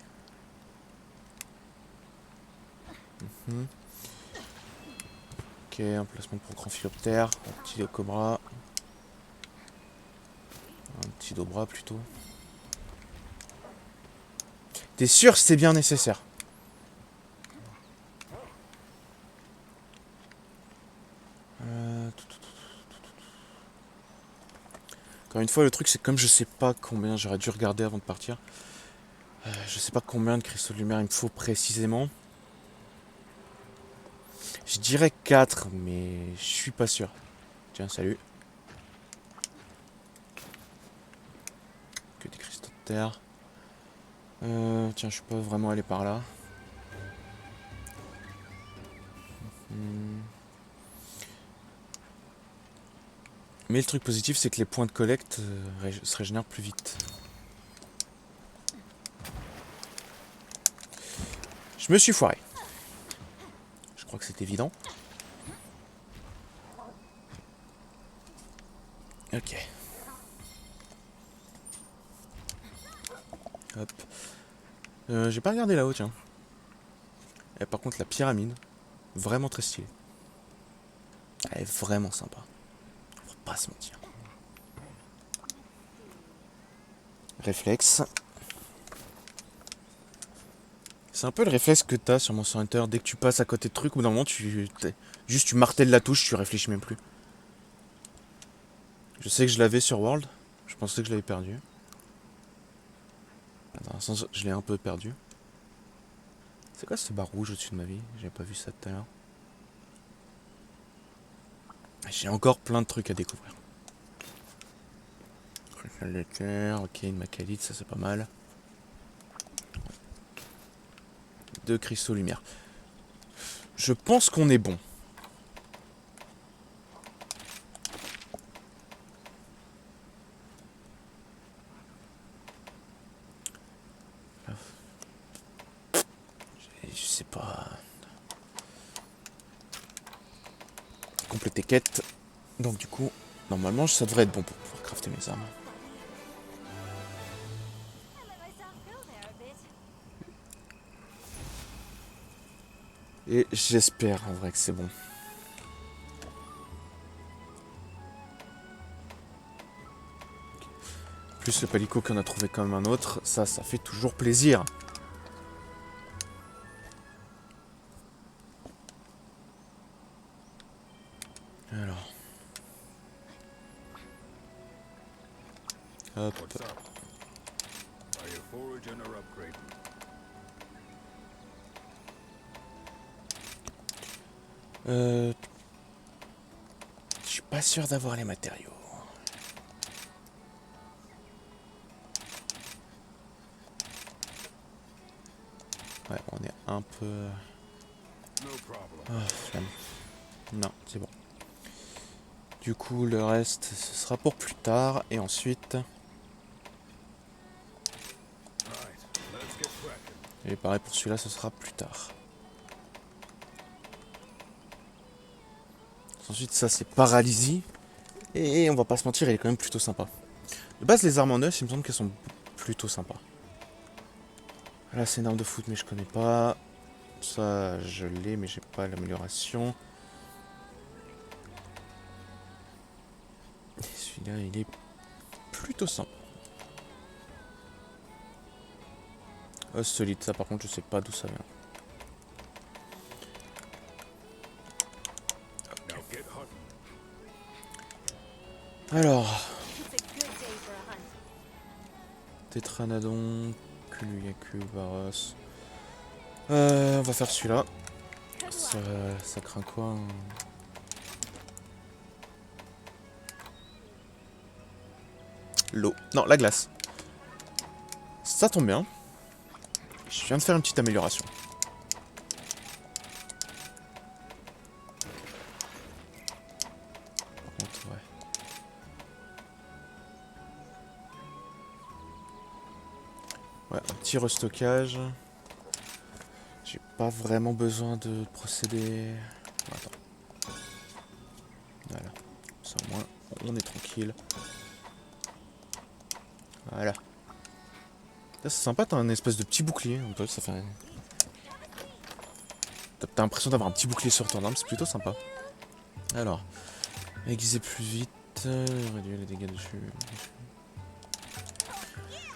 Ok, emplacement pour grand philoptère. Un petit cobra. Un petit dobra plutôt. T'es sûr que c'est bien nécessaire? Encore une fois, le truc c'est que comme je sais pas combien, j'aurais dû regarder avant de partir. Je sais pas combien de cristaux de lumière il me faut précisément. Je dirais 4, mais je suis pas sûr. Tiens, salut. Que des cristaux de terre. Tiens, je suis pas vraiment allé par là. Mais le truc positif, c'est que les points de collecte se régénèrent plus vite. Je me suis foiré. Je crois que c'est évident. Ok. Hop. J'ai pas regardé là-haut, tiens. Et par contre, la pyramide, vraiment très stylée. Elle est vraiment sympa. On va pas se mentir. Réflexe. C'est un peu le réflexe que t'as sur Monster Hunter. Dès que tu passes à côté de trucs, ou d'un moment, juste tu martèles la touche, tu réfléchis même plus. Je sais que je l'avais sur World. Je pensais que je l'avais perdu. Dans un sens, je l'ai un peu perdu. C'est quoi ce barre rouge au-dessus de ma vie? J'avais pas vu ça tout à l'heure. J'ai encore plein de trucs à découvrir. Cristal d'éclair, ok, une macalite, ça c'est pas mal. 2 cristaux lumière. Je pense qu'on est bon. Je sais pas. Compléter quête. Donc du coup, normalement ça devrait être bon pour pouvoir crafter mes armes. Et j'espère en vrai que c'est bon. Plus le palico qu'on a trouvé comme un autre, ça fait toujours plaisir. Alors. Hop. What's up? Are you foraging or upgrading? Je suis pas sûr d'avoir les matériaux. Ouais, on est un peu... No problem. Ah, flemme. Non, c'est bon. Du coup, le reste, ce sera pour plus tard. Et ensuite... Right, let's get cracking. Et pareil pour celui-là, ce sera plus tard. Ensuite, ça, c'est paralysie. Et on va pas se mentir, elle est quand même plutôt sympa. De base, les armes en neuf, il me semble qu'elles sont plutôt sympas. Là, c'est une arme de foot, mais je connais pas. Ça, je l'ai, mais j'ai pas l'amélioration. Et celui-là, il est plutôt sympa. Solide, ça par contre, je sais pas d'où ça vient. Now get hunting. Alors, Tétranodon, Kuluyaku, Varos. On va faire celui-là. Ça craint quoi hein? L'eau. Non, la glace. Ça tombe bien. Je viens de faire une petite amélioration. Par contre, ouais. Ouais, un petit restockage. J'ai pas vraiment besoin de procéder. Attends. Voilà. Ça au moins, on est tranquille. Voilà. Là, c'est sympa, t'as un espèce de petit bouclier. Un peu, ça fait. T'as l'impression d'avoir un petit bouclier sur ton arme, c'est plutôt sympa. Alors, aiguiser plus vite, réduire les dégâts dessus.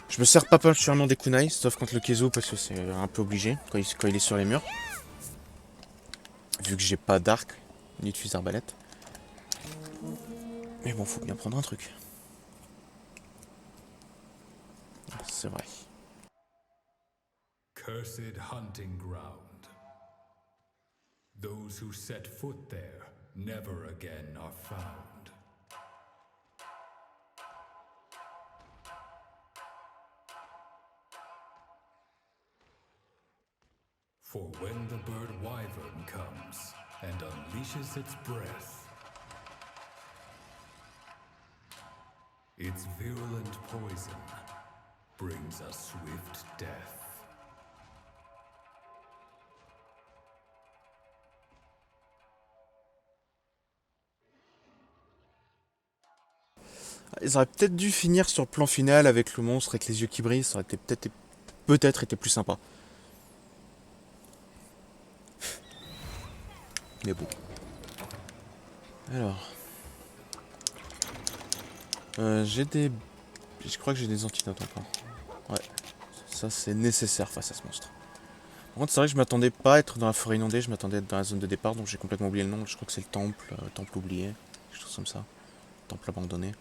Je me sers pas particulièrement des kunai, sauf contre le Kezo parce que c'est un peu obligé quand il est sur les murs. Vu que j'ai pas d'arc, ni de fusil d'arbalète. Mais bon, faut bien prendre un truc. C'est vrai. Cursed hunting ground. Those who set foot there never again are found. For when the bird wyvern comes and unleashes its breath, its virulent poison brings a swift death. Ils auraient peut-être dû finir sur le plan final avec le monstre avec les yeux qui brillent, ça aurait été peut-être été plus sympa. Mais bon. Alors. J'ai des... Je crois que j'ai des antidotes encore. Ouais. Ça c'est nécessaire face à ce monstre. Par contre c'est vrai que je m'attendais pas à être dans la forêt inondée, je m'attendais à être dans la zone de départ, donc j'ai complètement oublié le nom. Je crois que c'est le temple, temple oublié, quelque chose comme ça. Temple abandonné.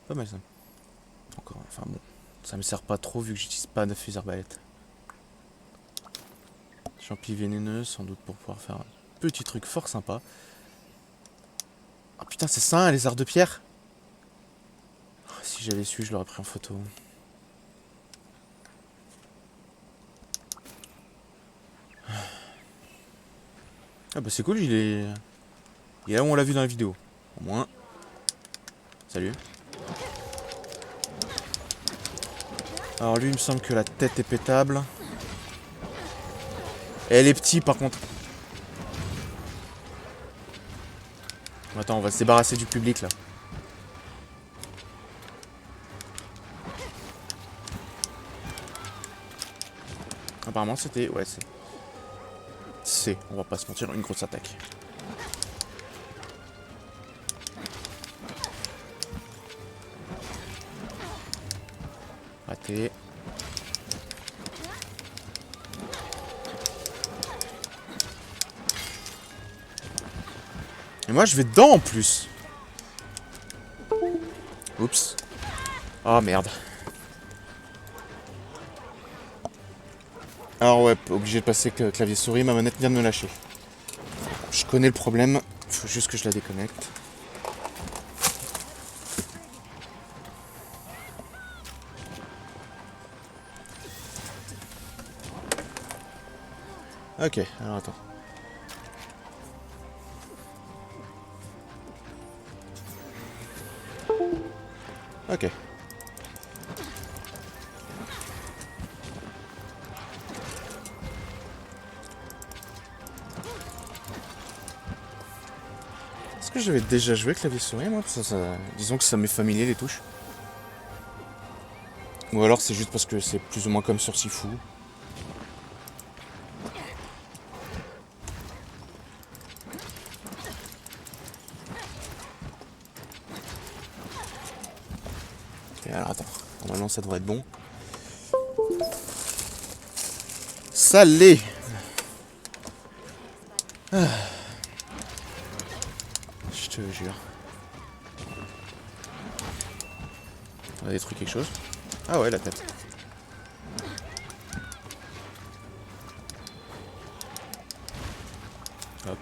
Pas mal ça. Encore, enfin bon. Ça me sert pas trop vu que j'utilise pas de fusée arbalète. Champi vénéneux, sans doute pour pouvoir faire un petit truc fort sympa. Ah putain, c'est ça, hein, les arts de pierre. Oh, si j'avais su, je l'aurais pris en photo. Ah bah c'est cool, il est là où on l'a vu dans la vidéo. Au moins. Salut. Alors lui, il me semble que la tête est pétable. Et elle est petite par contre. Attends, on va se débarrasser du public là. Apparemment c'était... Ouais, c'est... On va pas se mentir, une grosse attaque. Raté. Et moi je vais dedans en plus. Oups. Oh merde. Alors ouais, obligé de passer clavier souris, ma manette vient de me lâcher. Je connais le problème, faut juste que je la déconnecte. Ok, alors attends. Ok. Est-ce que j'avais déjà joué clavier souris moi disons que ça m'est familier les touches. Ou alors c'est juste parce que c'est plus ou moins comme sur Sifu. Ok, alors attends. Normalement ça devrait être bon. Ça l'est. Ah. Je te jure. On a détruit quelque chose. Ah ouais, la tête. Hop.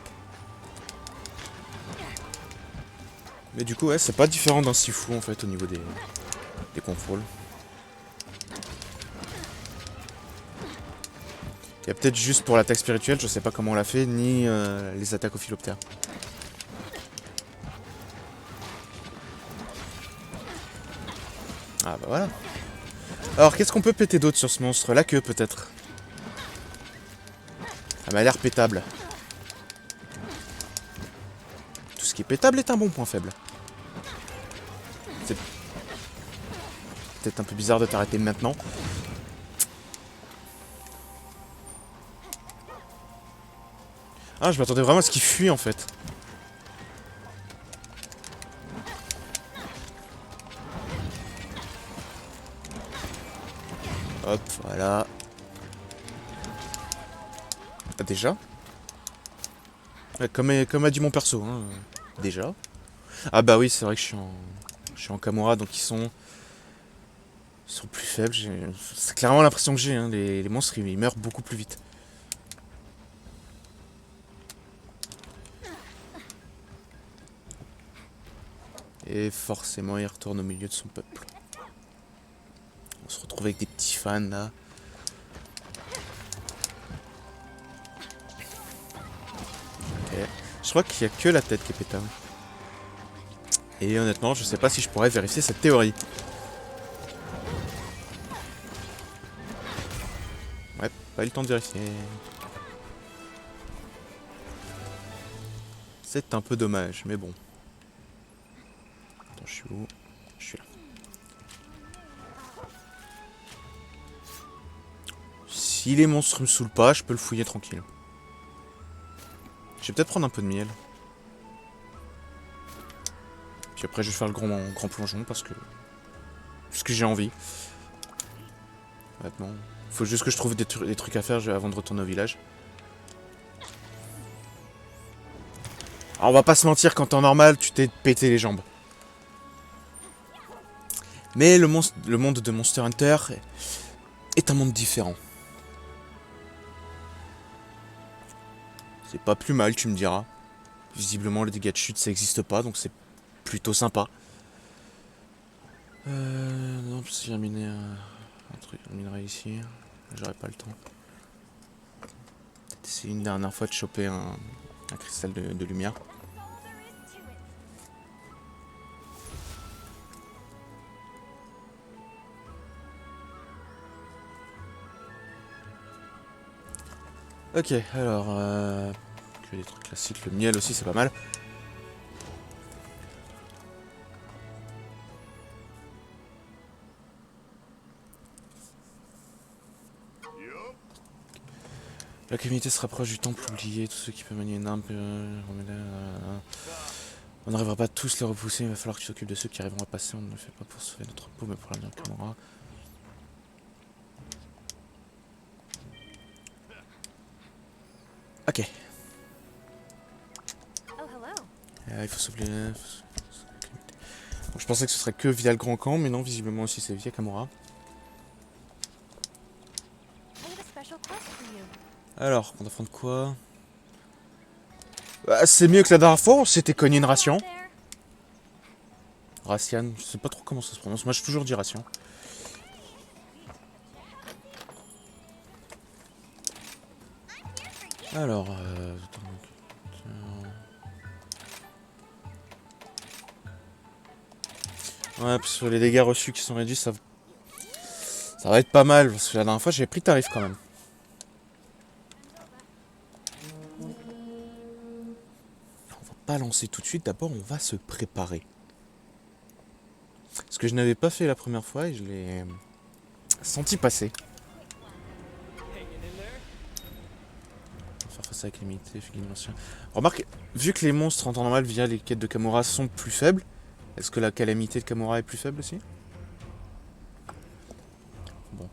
Mais du coup, ouais, c'est pas différent d'un Sifu en fait au niveau des contrôles. Il y a peut-être juste pour l'attaque spirituelle, je sais pas comment on l'a fait, ni les attaques au philoptère. Ah bah voilà. Alors qu'est-ce qu'on peut péter d'autre sur ce monstre? La queue peut-être. Elle m'a l'air pétable. Tout ce qui est pétable est un bon point faible. C'est peut-être un peu bizarre de t'arrêter maintenant. Ah, je m'attendais vraiment à ce qu'il fuit en fait. Hop, voilà. Ah, déjà ouais, comme a dit mon perso, hein. Déjà. Ah bah oui, c'est vrai que je suis en Kamura, donc ils sont plus faibles. C'est clairement l'impression que j'ai, hein. Les monstres, ils meurent beaucoup plus vite. Et forcément, il retourne au milieu de son peuple. On se retrouve avec des petits fans, là. Ok. Je crois qu'il n'y a que la tête qui est pétable. Et honnêtement, je sais pas si je pourrais vérifier cette théorie. Ouais, pas eu le temps de vérifier. C'est un peu dommage, mais bon. Attends, je suis où? Je suis là. Si les monstres me saoulent pas, je peux le fouiller tranquille. Je vais peut-être prendre un peu de miel. Puis après, je vais faire le grand plongeon parce que j'ai envie. Maintenant, faut juste que je trouve des trucs à faire avant de retourner au village. Alors, on va pas se mentir, quand t'es en normal, tu t'es pété les jambes. Mais le monde de Monster Hunter est un monde différent. C'est pas plus mal, tu me diras. Visiblement, les dégâts de chute, ça existe pas, donc c'est plutôt sympa. Non, parce que j'ai miné un truc, un minerai ici. J'aurais pas le temps. Peut-être essayer une dernière fois de choper un cristal de lumière. Ok, alors... que des trucs classiques. Le miel aussi, c'est pas mal. La communauté se rapproche du temple oublié. Tous ceux qui peuvent manier une arme... On n'arrivera pas tous les repousser. Il va falloir que tu t'occupes de ceux qui arriveront à passer. On ne le fait pas pour sauver notre peau, mais pour l'avenir de Kamura. Ok. Il faut s'oublier... Bon, je pensais que ce serait que via le grand camp, mais non, visiblement aussi c'est via Kamura. Alors, on affronte quoi? Bah, c'est mieux que la dernière fois, on s'était cogné une ration. Racian, je sais pas trop comment ça se prononce, moi j'ai toujours dit ration. Alors, ouais, parce que les dégâts reçus qui sont réduits, ça va être pas mal, parce que la dernière fois j'avais pris tarif quand même. On va pas lancer tout de suite, d'abord on va se préparer. Ce que je n'avais pas fait la première fois et je l'ai senti passer. Faire face à la calamité, dimension. Remarque, vu que les monstres en temps normal via les quêtes de Kamura sont plus faibles, est-ce que la calamité de Kamura est plus faible aussi? Bon.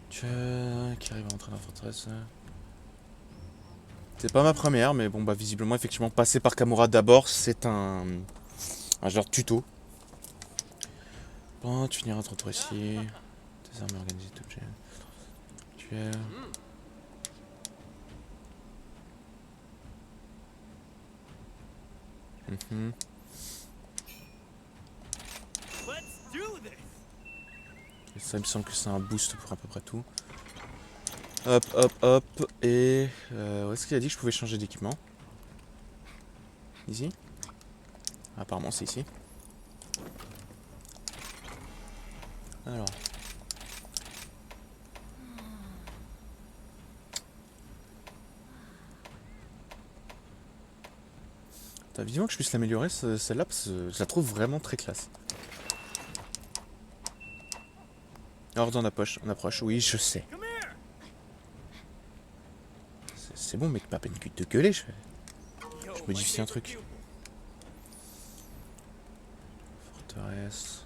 Qui arrive à entrer dans la forteresse. C'est pas ma première, mais bon, bah visiblement, effectivement, passer par Kamura d'abord, c'est un genre tuto. Bon, tu finiras ton tour ici. Tes armes organisées, objet. Tueur. Et ça, il me semble que c'est un boost pour à peu près tout. Hop, hop, hop. Et où est-ce qu'il a dit que je pouvais changer d'équipement? Ici? Apparemment, c'est ici. Alors. T'as vivement que je puisse l'améliorer celle-là parce que je la trouve vraiment très classe. Hors on approche, oui je sais. C'est bon mec, pas peine que de gueuler, je modifie un truc. Forteresse.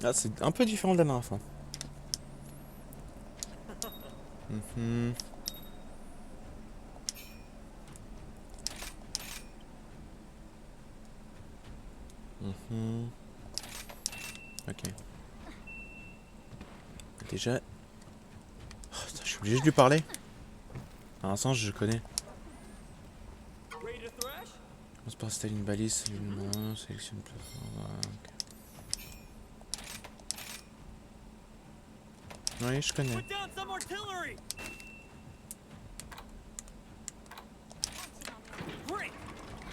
Ah c'est un peu différent de la dernière fois. Ok. Déjà... Oh, putain, je suis obligé de lui parler. À un sens, je connais. On se passe installer une balise, sélectionne une plateforme. Okay. Oui, je connais.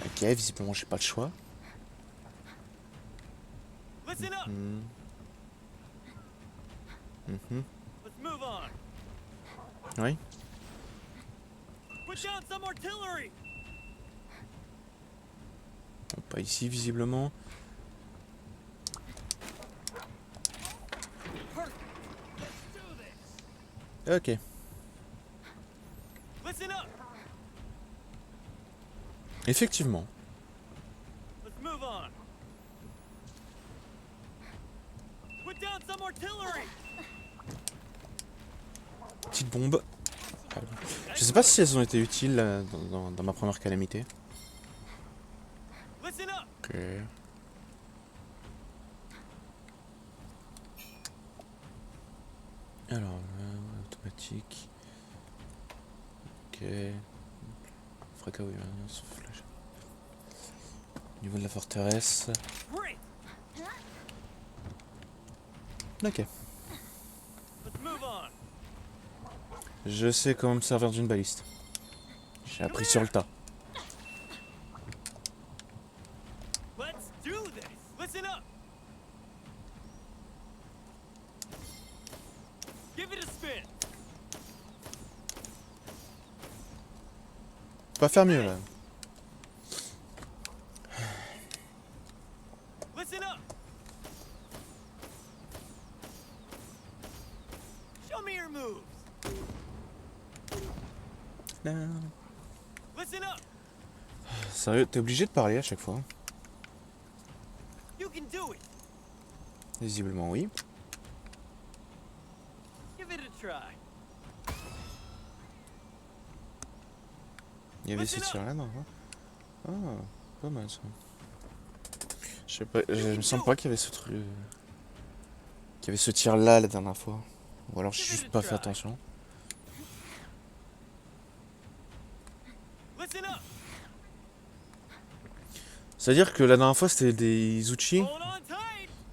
Ok, visiblement, j'ai pas le choix. Oui. Bon, pas ici, visiblement. Ok. Effectivement. Petite bombe. Je sais pas si elles ont été utiles dans ma première calamité. Ok. Alors, automatique. Ok. Fracas, oui, flash. Au niveau de la forteresse. Ok. Je sais comment me servir d'une baliste. J'ai appris sur le tas. Faut pas faire mieux là. Sérieux, t'es obligé de parler à chaque fois. Visiblement oui. Il y avait ce tir là, non? Ah, pas mal ça. Je sais pas, je me sens pas qu'il y avait ce truc. Qu'il y avait ce tir là la dernière fois. Ou alors j'ai juste pas fait attention. C'est-à-dire que la dernière fois c'était des Izuchi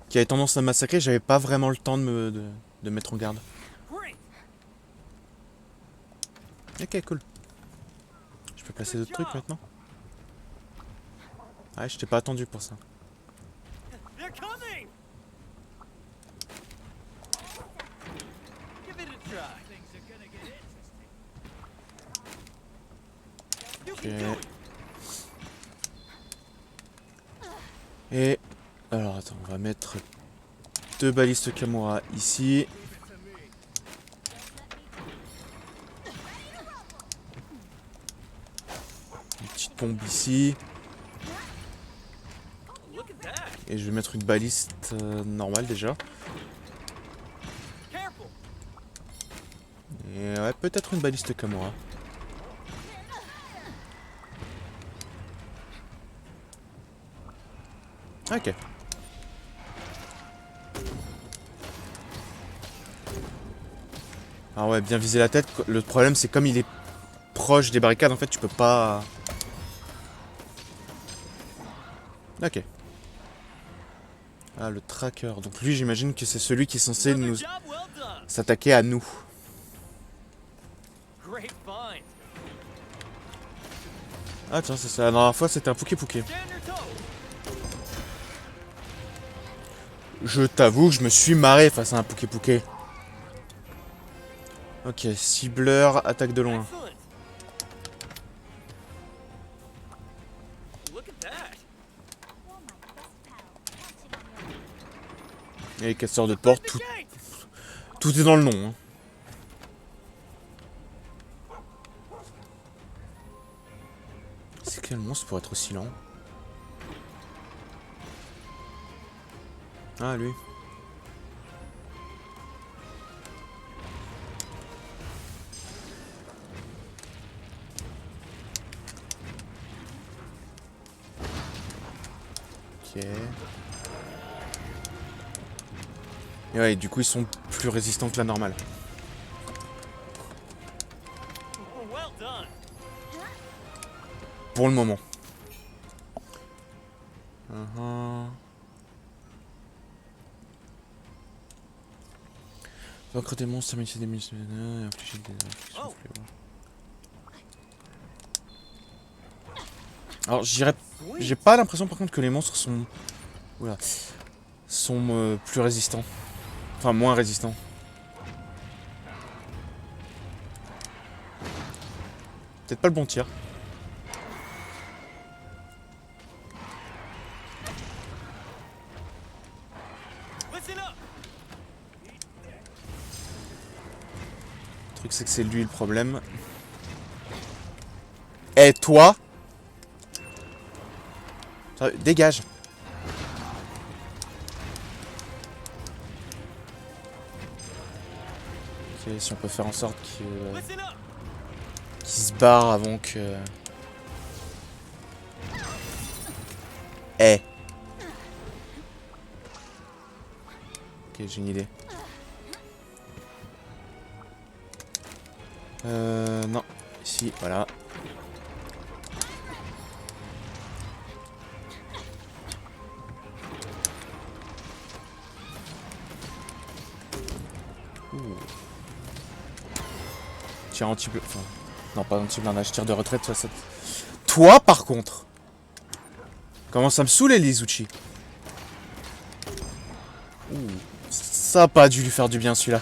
qui avaient tendance à massacrer, j'avais pas vraiment le temps de me mettre en garde. Ok, cool. Je peux placer d'autres trucs maintenant? Ouais, je t'ai pas attendu pour ça. Ok. Et... alors attends, on va mettre 2 balistes Kamura ici. Une petite pompe ici. Et je vais mettre une baliste normale déjà. Et ouais, peut-être une baliste Kamura. Ok. Ah ouais, bien viser la tête. Le problème c'est comme il est proche des barricades, en fait tu peux pas... Ok. Ah, le tracker. Donc lui j'imagine que c'est celui qui est censé nous s'attaquer à nous. Ah tiens, c'est ça. La dernière fois c'était un Pouké-Pouké. Je t'avoue que je me suis marré face à un Pouké-Pouké. Ok, cibleur, attaque de loin. Et les casseurs de porte, tout est dans le nom. Hein. C'est quel monstre pour être aussi lent? Ah, lui. Ok. Et ouais, du coup, ils sont plus résistants que la normale. Pour le moment. Vaincre des monstres, améliorer des munitions et infliger des inflictions. Alors, j'ai pas l'impression par contre que les monstres sont... Oula. Sont plus résistants. Enfin, moins résistants. Peut-être pas le bon tir. Le truc c'est que c'est lui le problème. Eh toi! Dégage! Ok, si on peut faire en sorte qu'il se barre avant que... Eh! Ok, j'ai une idée. Non. Ici, voilà. Ouh. Tir anti-blindage. Enfin, non, pas anti-blindage, tir de retraite, ça. Toi, par contre! Comment ça me saouler, Lizuchi? Ouh. Ça a pas dû lui faire du bien, celui-là.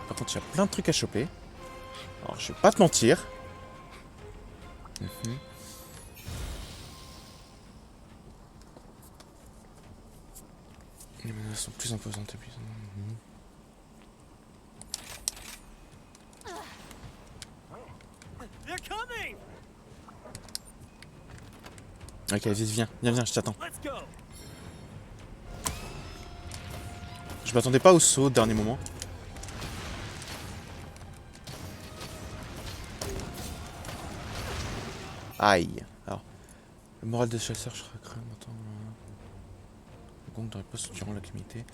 Par contre, il y a plein de trucs à choper. Alors, je vais pas te mentir. Les menaces sont plus imposantes et plus... Ok, vite, viens, je t'attends. Je m'attendais pas au saut au dernier moment. Aïe. Alors, le moral des chasseurs, je crains maintenant. Le gong dans les postes durant la calamité.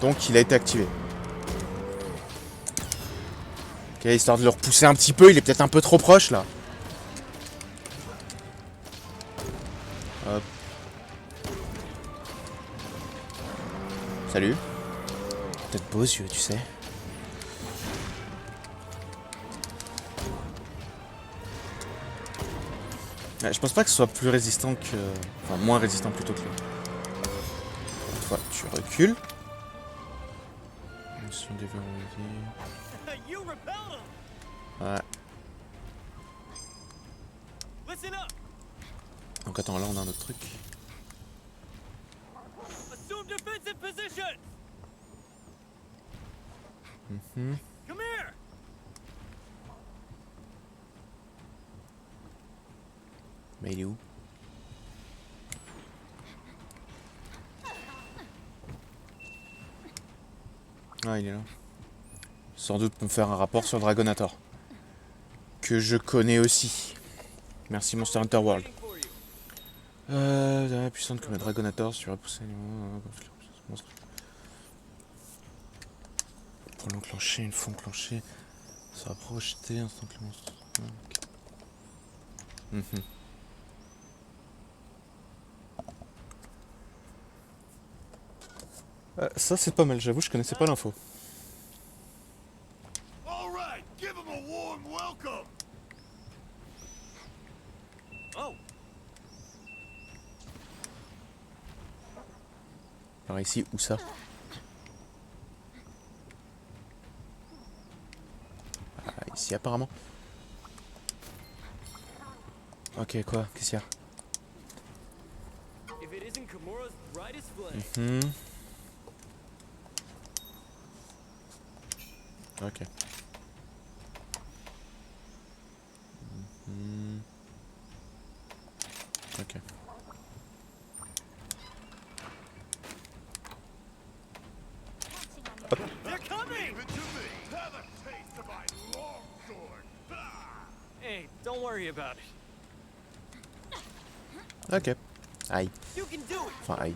Donc, il a été activé. Ok, histoire de le repousser un petit peu, il est peut-être un peu trop proche là. Hop. Salut. Peut-être beaux yeux, tu sais. Ouais, je pense pas que ce soit plus résistant que... Enfin, moins résistant plutôt que... Une fois, tu recules. Mission déverrouillée. Ouais. Donc attends, là on a un autre truc. Mais il est où? Ah, il est là. Sans doute pour me faire un rapport sur Dragonator. Que je connais aussi. Merci Monster Hunter World. Puissante comme un Dragonator, si tu repousses monstre. Pour l'enclencher, une fois enclenché, ça va projeter instant que le monstre. Okay. Ça c'est pas mal, j'avoue, je connaissais pas l'info. Alors ici, où ça? Ah, ici apparemment. Ok, quoi? Qu'est-ce qu'il y a? Ok. Ok. Hop. Ok. Aïe. Enfin, aïe.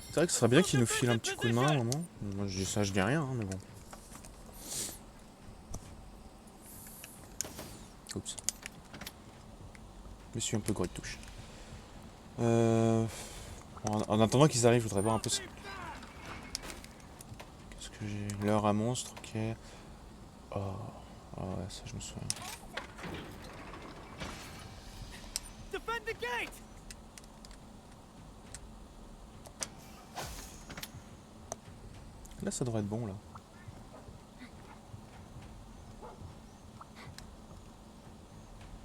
C'est vrai que ce serait bien qu'il nous file un petit coup de main à un moment. Moi je dis ça, je dis rien, hein, mais bon. Oups. Je me suis un peu gros de touche. En attendant qu'ils arrivent, je voudrais voir un peu ce... Qu'est-ce que j'ai? L'heure à monstre, ok. Oh. Ah ouais, ça je me souviens. Defend the gate! Là ça devrait être bon là.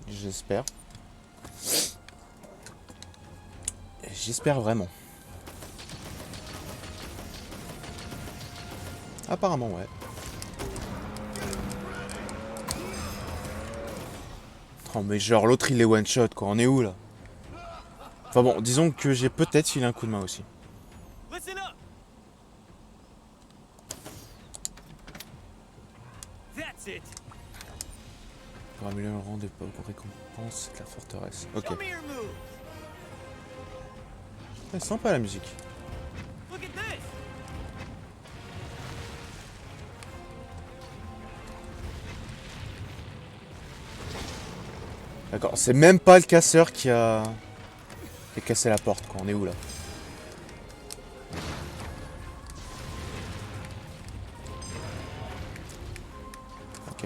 J'espère. J'espère vraiment. Apparemment ouais. Oh mais genre l'autre il est one shot quoi, on est où là? Enfin bon, disons que j'ai peut-être filé un coup de main aussi. Listen up! That's it! Pour améliorer le rang des récompenses de la forteresse. Ok. Show me your moves! Ouais, sympa la musique. Look at this! D'accord, c'est même pas le casseur qui a cassé la porte quoi, on est où là? Ok.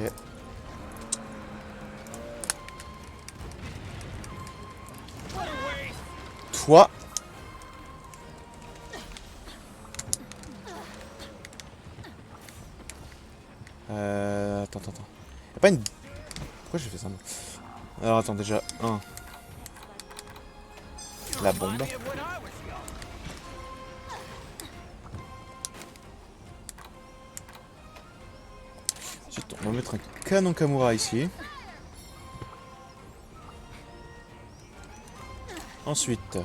What a waste! Toi. Attends. Y'a pas une... Pourquoi j'ai fait ça moi? Alors attends déjà, la bombe. Remind me of when I was young. Ensuite, on va mettre un canon Kamura ici. Ensuite,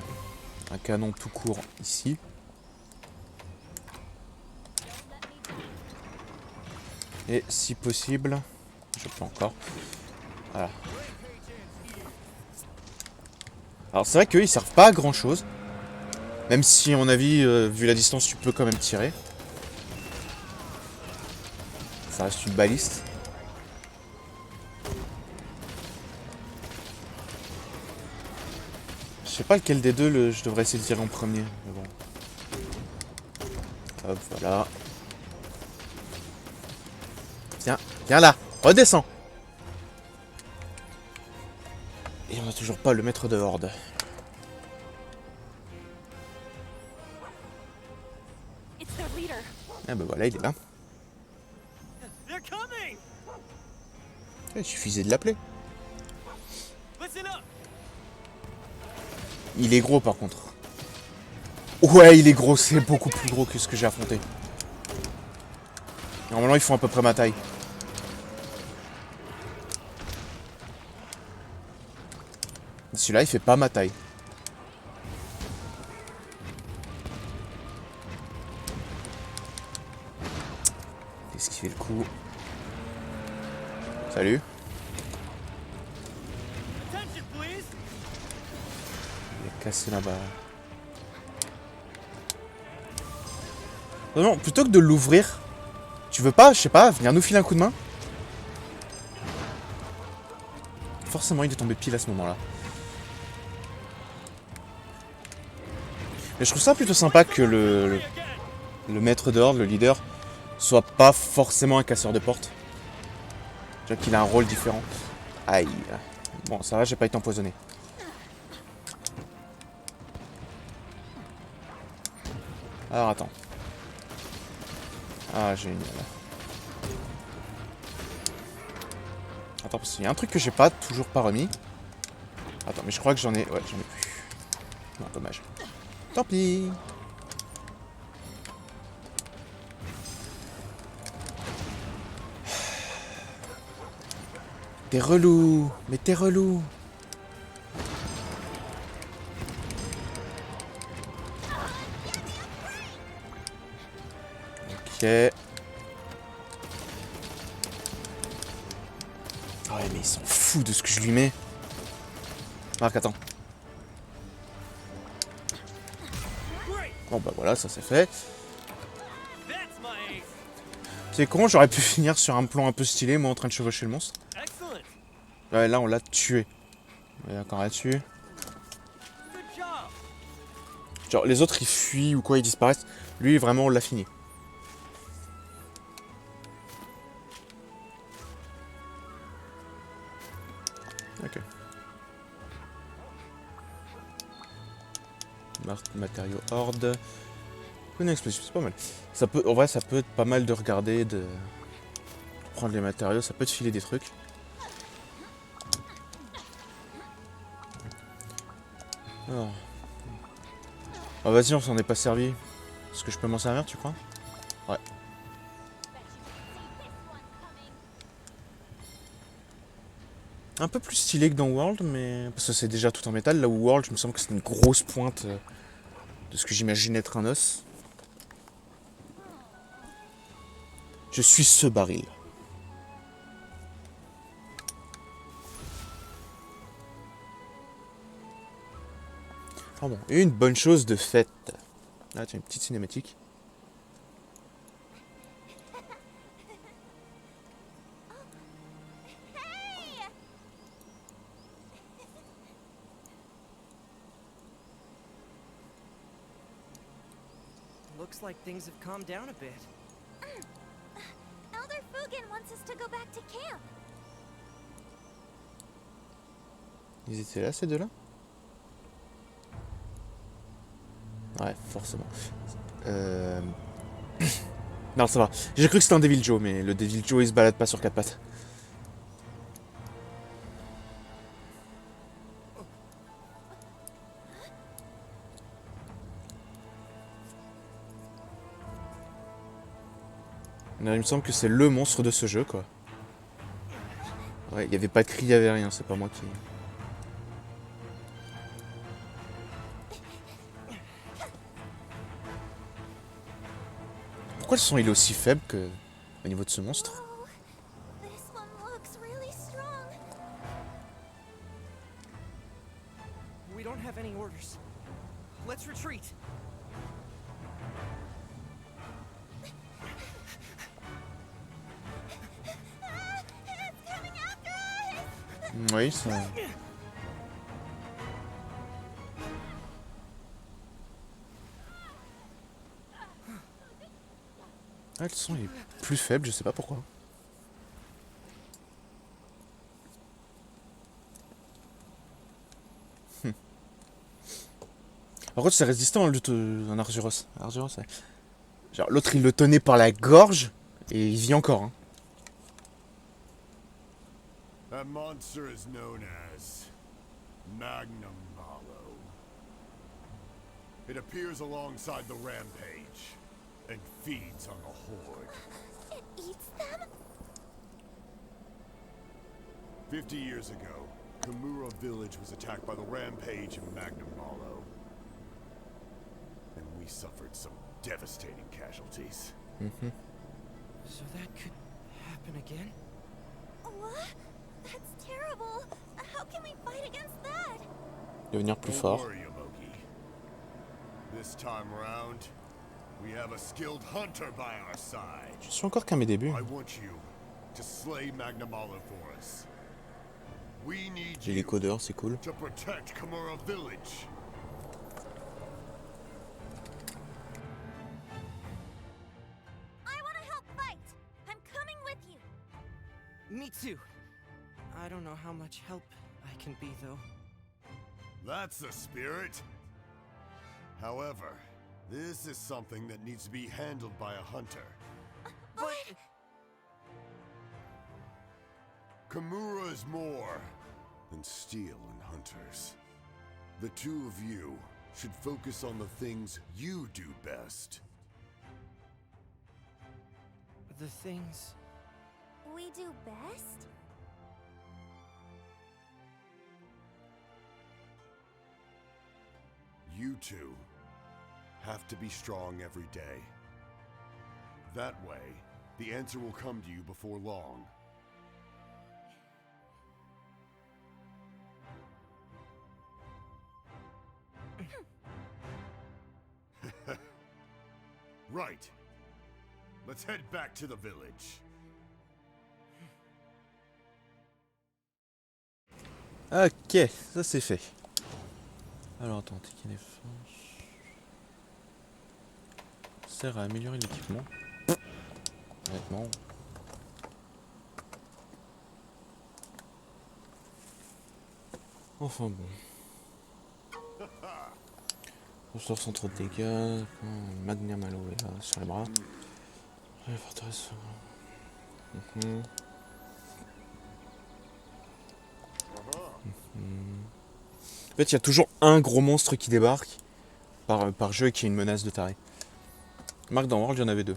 un canon tout court ici. Et si possible, je peux encore. Voilà. Alors c'est vrai qu'eux ils servent pas à grand chose. Même si à mon avis, vu la distance, tu peux quand même tirer. Ça reste une baliste. Je sais pas lequel des deux je devrais essayer de tirer en premier. Mais bon. Hop, voilà. Viens là, redescends. Et on a toujours pas le maître de horde. It's their leader. Ah bah voilà, il est là. They're coming! Il suffisait de l'appeler. Listen up! Il est gros par contre. Ouais, il est gros, c'est beaucoup plus gros que ce que j'ai affronté. Normalement, ils font à peu près ma taille. Celui-là, il fait pas ma taille. Esquiver le coup. Salut. Attention, please! Il est cassé là-bas. Non, plutôt que de l'ouvrir, tu veux pas, je sais pas, venir nous filer un coup de main? Forcément, il est tombé pile à ce moment-là. Mais je trouve ça plutôt sympa que le maître de horde, le leader, soit pas forcément un casseur de porte. Déjà qu'il a un rôle différent. Aïe. Bon, ça va, j'ai pas été empoisonné. Alors, attends. Ah, génial. Attends, parce qu'il y a un truc que j'ai toujours pas remis. Attends, mais je crois que j'en ai... Ouais, j'en ai plus. Non, dommage. Tant pis. T'es relou. Mais t'es relou. Ok. Ouais, mais il s'en fout de ce que je lui mets. Marc, attends. Great! Bon, bah voilà, ça c'est fait. That's my ace! C'est con, j'aurais pu finir sur un plan un peu stylé, moi en train de chevaucher le monstre. Excellent! Ouais, là on l'a tué. On est d'accord là-dessus. Good job! Genre, les autres ils fuient ou quoi, ils disparaissent. Lui, vraiment, on l'a fini. Ok. Matériaux horde. Une explosif, c'est pas mal. Ça peut, en vrai, ça peut être pas mal de regarder, de prendre les matériaux, ça peut te filer des trucs. Alors. Oh, vas-y, on s'en est pas servi. Est-ce que je peux m'en servir, tu crois? Ouais. Un peu plus stylé que dans World, mais... Parce que c'est déjà tout en métal, là où World, je me semble que c'est une grosse pointe de ce que j'imagine être un os. Je suis ce baril. Ah bon, et une bonne chose de faite. Ah tiens, une petite cinématique. Looks like things have calmed down a bit. Elder Fugen wants us to go back to camp. Ils étaient là, ces deux-là? Ouais, forcément. Non, ça va. J'ai cru que c'était un Devil Joe, mais le Devil Joe, il se balade pas sur quatre pattes. Il me semble que c'est le monstre de ce jeu, quoi. Ouais, il y avait pas de cri, il y avait rien, c'est pas moi qui... Pourquoi le son il est aussi faible que au niveau de ce monstre? Whoa, this one looks really strong. We don't have any orders. Let's retreat. Ah, it's coming after us! Oui, ça... Ah, le son il est plus faible, je sais pas pourquoi. Par contre, c'est résistant un Arzuros. Arzuros, ouais. Genre, l'autre il le tenait par la gorge et il vit encore. Hein. That monster is known as Magnum Malo. It appears alongside the Rampage and feeds on the Horde. It eats them? 50 years ago, Kamura village was attacked by the Rampage and Magnum Malo. And we suffered some devastating casualties. So that could happen again? What? That's terrible. How can we fight against that? Devenir plus Don't fort. worry, Yomogi. This time around, we have a skilled hunter by our side. Je suis encore qu'à mes débuts. I want you to slay Magnum Malo for us. We need J'ai les you codeurs, c'est cool. to protect Kamura village. I want to help fight. I'm coming with you. Me too. I don't know how much help I can be, though. That's the spirit. However, this is something that needs to be handled by a hunter. But Kamura is more than steel and hunters. The two of you should focus on the things you do best. the things... We do best? You two have to be strong every day. That way, the answer will come to you before long. Right. Let's head back to the village. Ok, ça c'est fait. Alors attends, Tekken défense. Sert à améliorer l'équipement. Honnêtement. Enfin bon. Ressort sans trop de dégâts. Magnum Aloe là, sur les bras. La forteresse. En fait, il y a toujours un gros monstre qui débarque par jeu et qui est une menace de taré. Marc, dans World, il y en avait 2.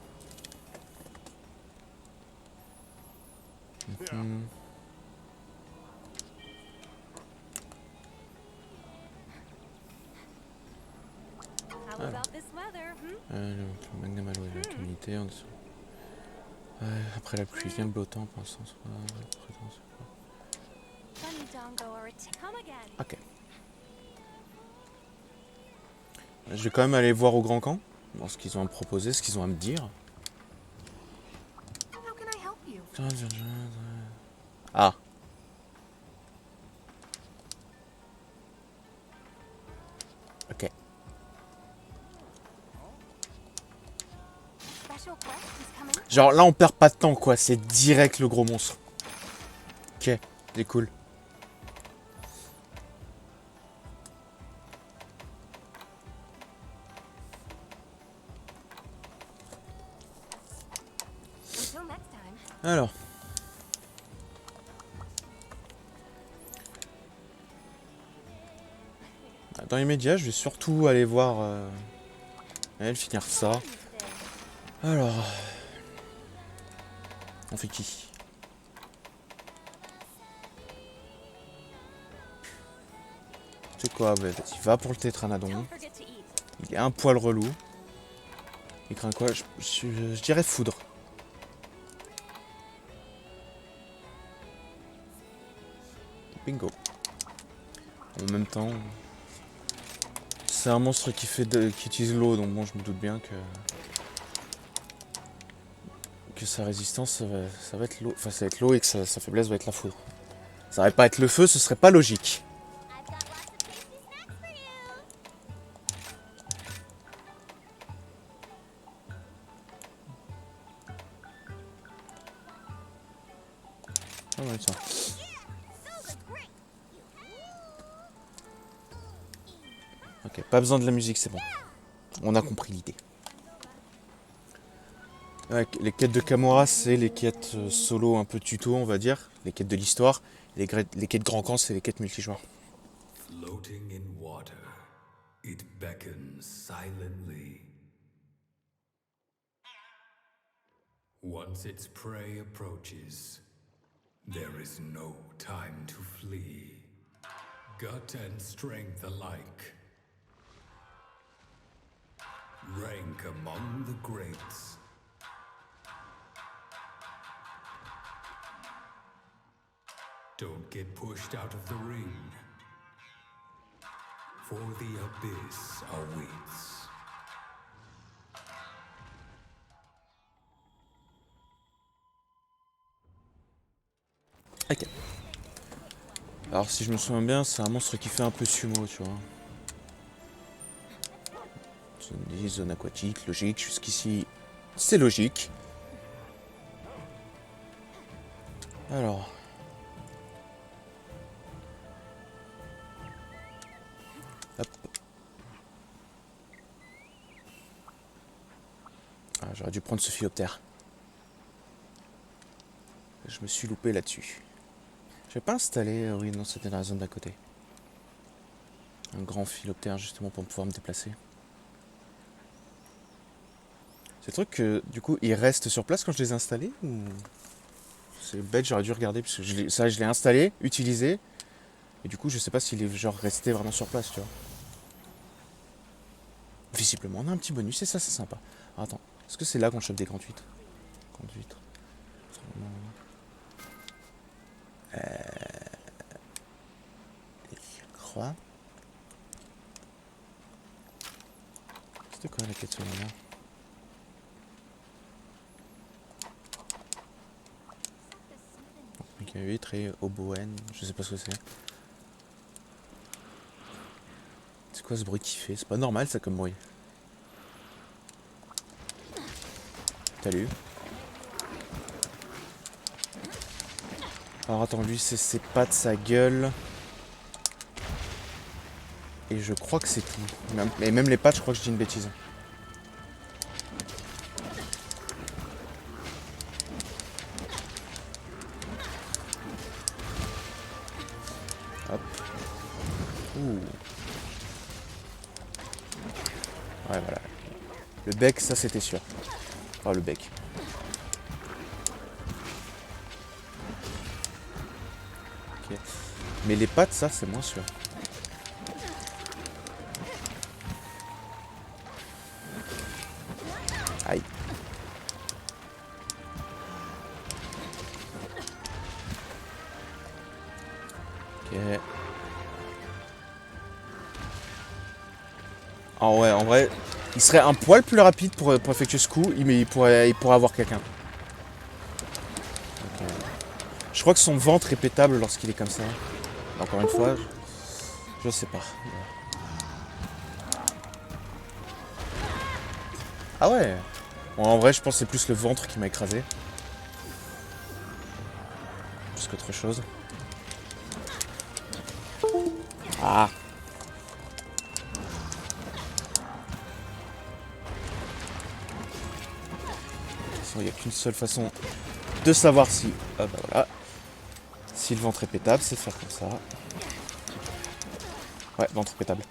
How about this weather, Le Magnum Aloe est la unité en dessous. Après la pluie vient le beau temps pour l'instant. Funny dongo or a come again. Ok. Je vais quand même aller voir au grand camp, voir ce qu'ils ont à me proposer, ce qu'ils ont à me dire. How can I help you? Ah. Ok. Special quest is coming. Genre là on perd pas de temps quoi, c'est direct le gros monstre. Ok, c'est cool. Until next time. Alors. Dans les médias, je vais surtout aller voir elle finir ça. Alors. On fait qui? C'est quoi? Bah, vas-y, va pour le tétranadon. Don't forget to eat. Il est un poil relou. Il craint quoi? Je dirais foudre. Bingo. En même temps, c'est un monstre qui utilise l'eau, donc bon, je me doute bien que sa résistance, ça va être l'eau. Enfin, ça va être l'eau et que sa faiblesse va être la foudre. Ça va pas être le feu, ce serait pas logique. I've got lots of tasty snacks for you. Ah ouais, ça. Those are great. Ok, pas besoin de la musique, c'est bon. On a compris l'idée. Ouais, les quêtes de Kamura, c'est les quêtes solo un peu tuto, on va dire. Les quêtes de l'histoire. Les quêtes grand camp, c'est les quêtes multijoueurs. Floating in water, it beckons silently. Once its prey approaches, there is no time to flee. Gut and strength alike. Rank among the greats. Don't get pushed out of the ring, for the abyss awaits. Ok. Alors si je me souviens bien, c'est un monstre qui fait un peu sumo, tu vois. Zone aquatique, logique, jusqu'ici c'est logique. Alors. Hop. Ah, j'aurais dû prendre ce philoptère. Je me suis loupé là-dessus. Je vais pas installer, oui non c'était dans la zone d'à côté. Un grand philoptère justement pour pouvoir me déplacer. C'est le truc que du coup ils restent sur place quand je les ai installés ou... C'est bête, j'aurais dû regarder parce que je l'ai installé, utilisé. Et du coup je sais pas s'il est genre resté vraiment sur place, tu vois. Visiblement on a un petit bonus et ça c'est sympa. Alors, attends, est-ce que c'est là qu'on chope des grandes huîtres? Grandes huîtres. Je crois. C'était quoi la quête sur là? Ok, huître et oboen, je sais pas ce que c'est. C'est quoi ce bruit qu'il fait? C'est pas normal ça comme bruit. Salut. Alors attends, lui c'est ses pattes, sa gueule. Et je crois que c'est tout. Et même les pattes, je crois que je dis une bêtise. Hop. Ouh. Ouais, voilà. Le bec, ça c'était sûr. Enfin, le bec. Ok. Mais les pattes, ça, c'est moins sûr. Aïe. Ok. Ah ouais, en vrai, il serait un poil plus rapide pour effectuer ce coup, mais il pourrait avoir quelqu'un. Okay. Je crois que son ventre est pétable lorsqu'il est comme ça. Encore une fois, je sais pas. Ah ouais. Bon, en vrai, je pense que c'est plus le ventre qui m'a écrasé. Plus qu'autre chose. Ah. Il n'y a qu'une seule façon de savoir si... Ah bah voilà. Si le ventre est pétable, c'est de faire comme ça. Ouais, ventre pétable.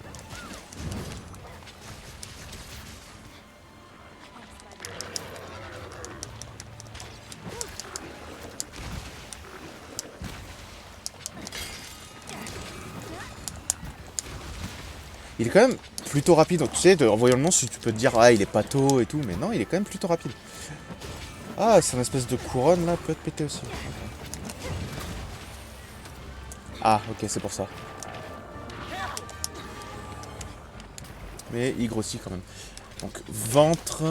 Il est quand même plutôt rapide. Donc, tu sais, en voyant le nom, tu peux te dire, ah, il est pâteau et tout. Mais non, il est quand même plutôt rapide. Ah, c'est une espèce de couronne là, peut être pété aussi. Ah, ok, c'est pour ça. Mais il grossit quand même. Donc, ventre,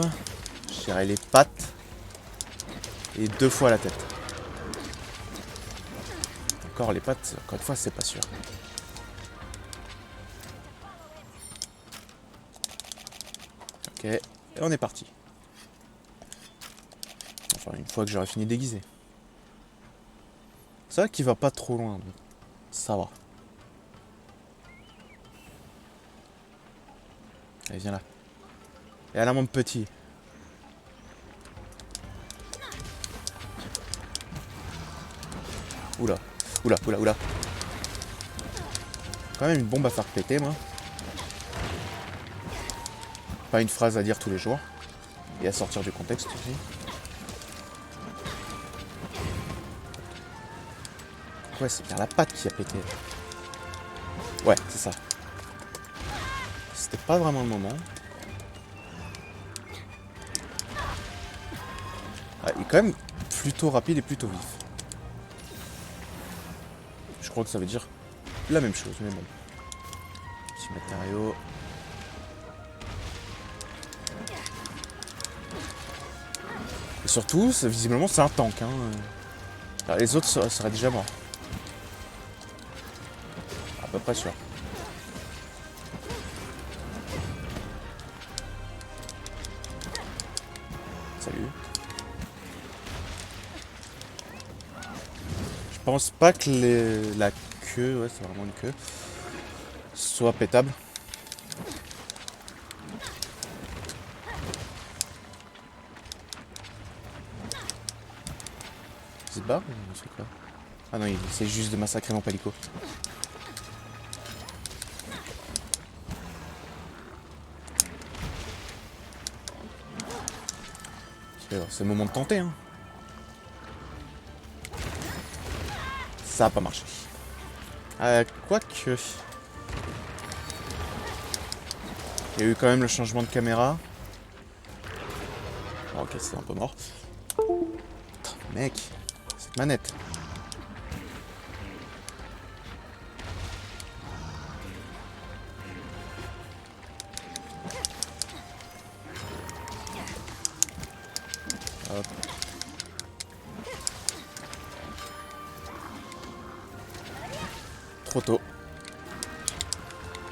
je dirais les pattes. Et 2 fois la tête. Encore les pattes, encore une fois, c'est pas sûr. Ok, et on est parti. Enfin, une fois que j'aurai fini de déguiser. C'est vrai qu'il va pas trop loin, donc ça va. Allez, viens là. Et à là, mon petit. Oula, oula, oula, oula. Quand même une bombe à faire péter, moi. Pas une phrase à dire tous les jours. Et à sortir du contexte aussi. Ouais, c'est bien la patte qui a pété. Ouais, c'est ça. C'était pas vraiment le moment. Ouais, il est quand même plutôt rapide et plutôt vif. Je crois que ça veut dire la même chose, mais bon. Petit matériau. Et surtout, visiblement, c'est un tank. Hein. Alors, les autres seraient déjà morts. À peu près sûr. Salut. Je pense pas que la queue, ouais, c'est vraiment une queue, soit pétable. Il se barre ou il fait quoi? Ah non, il essaie juste de massacrer mon palico. C'est le moment de tenter, hein. Ça a pas marché. Quoique... Il y a eu quand même le changement de caméra. Ah, ok, c'est un peu mort. Mec, cette manette. Hop. Trop tôt.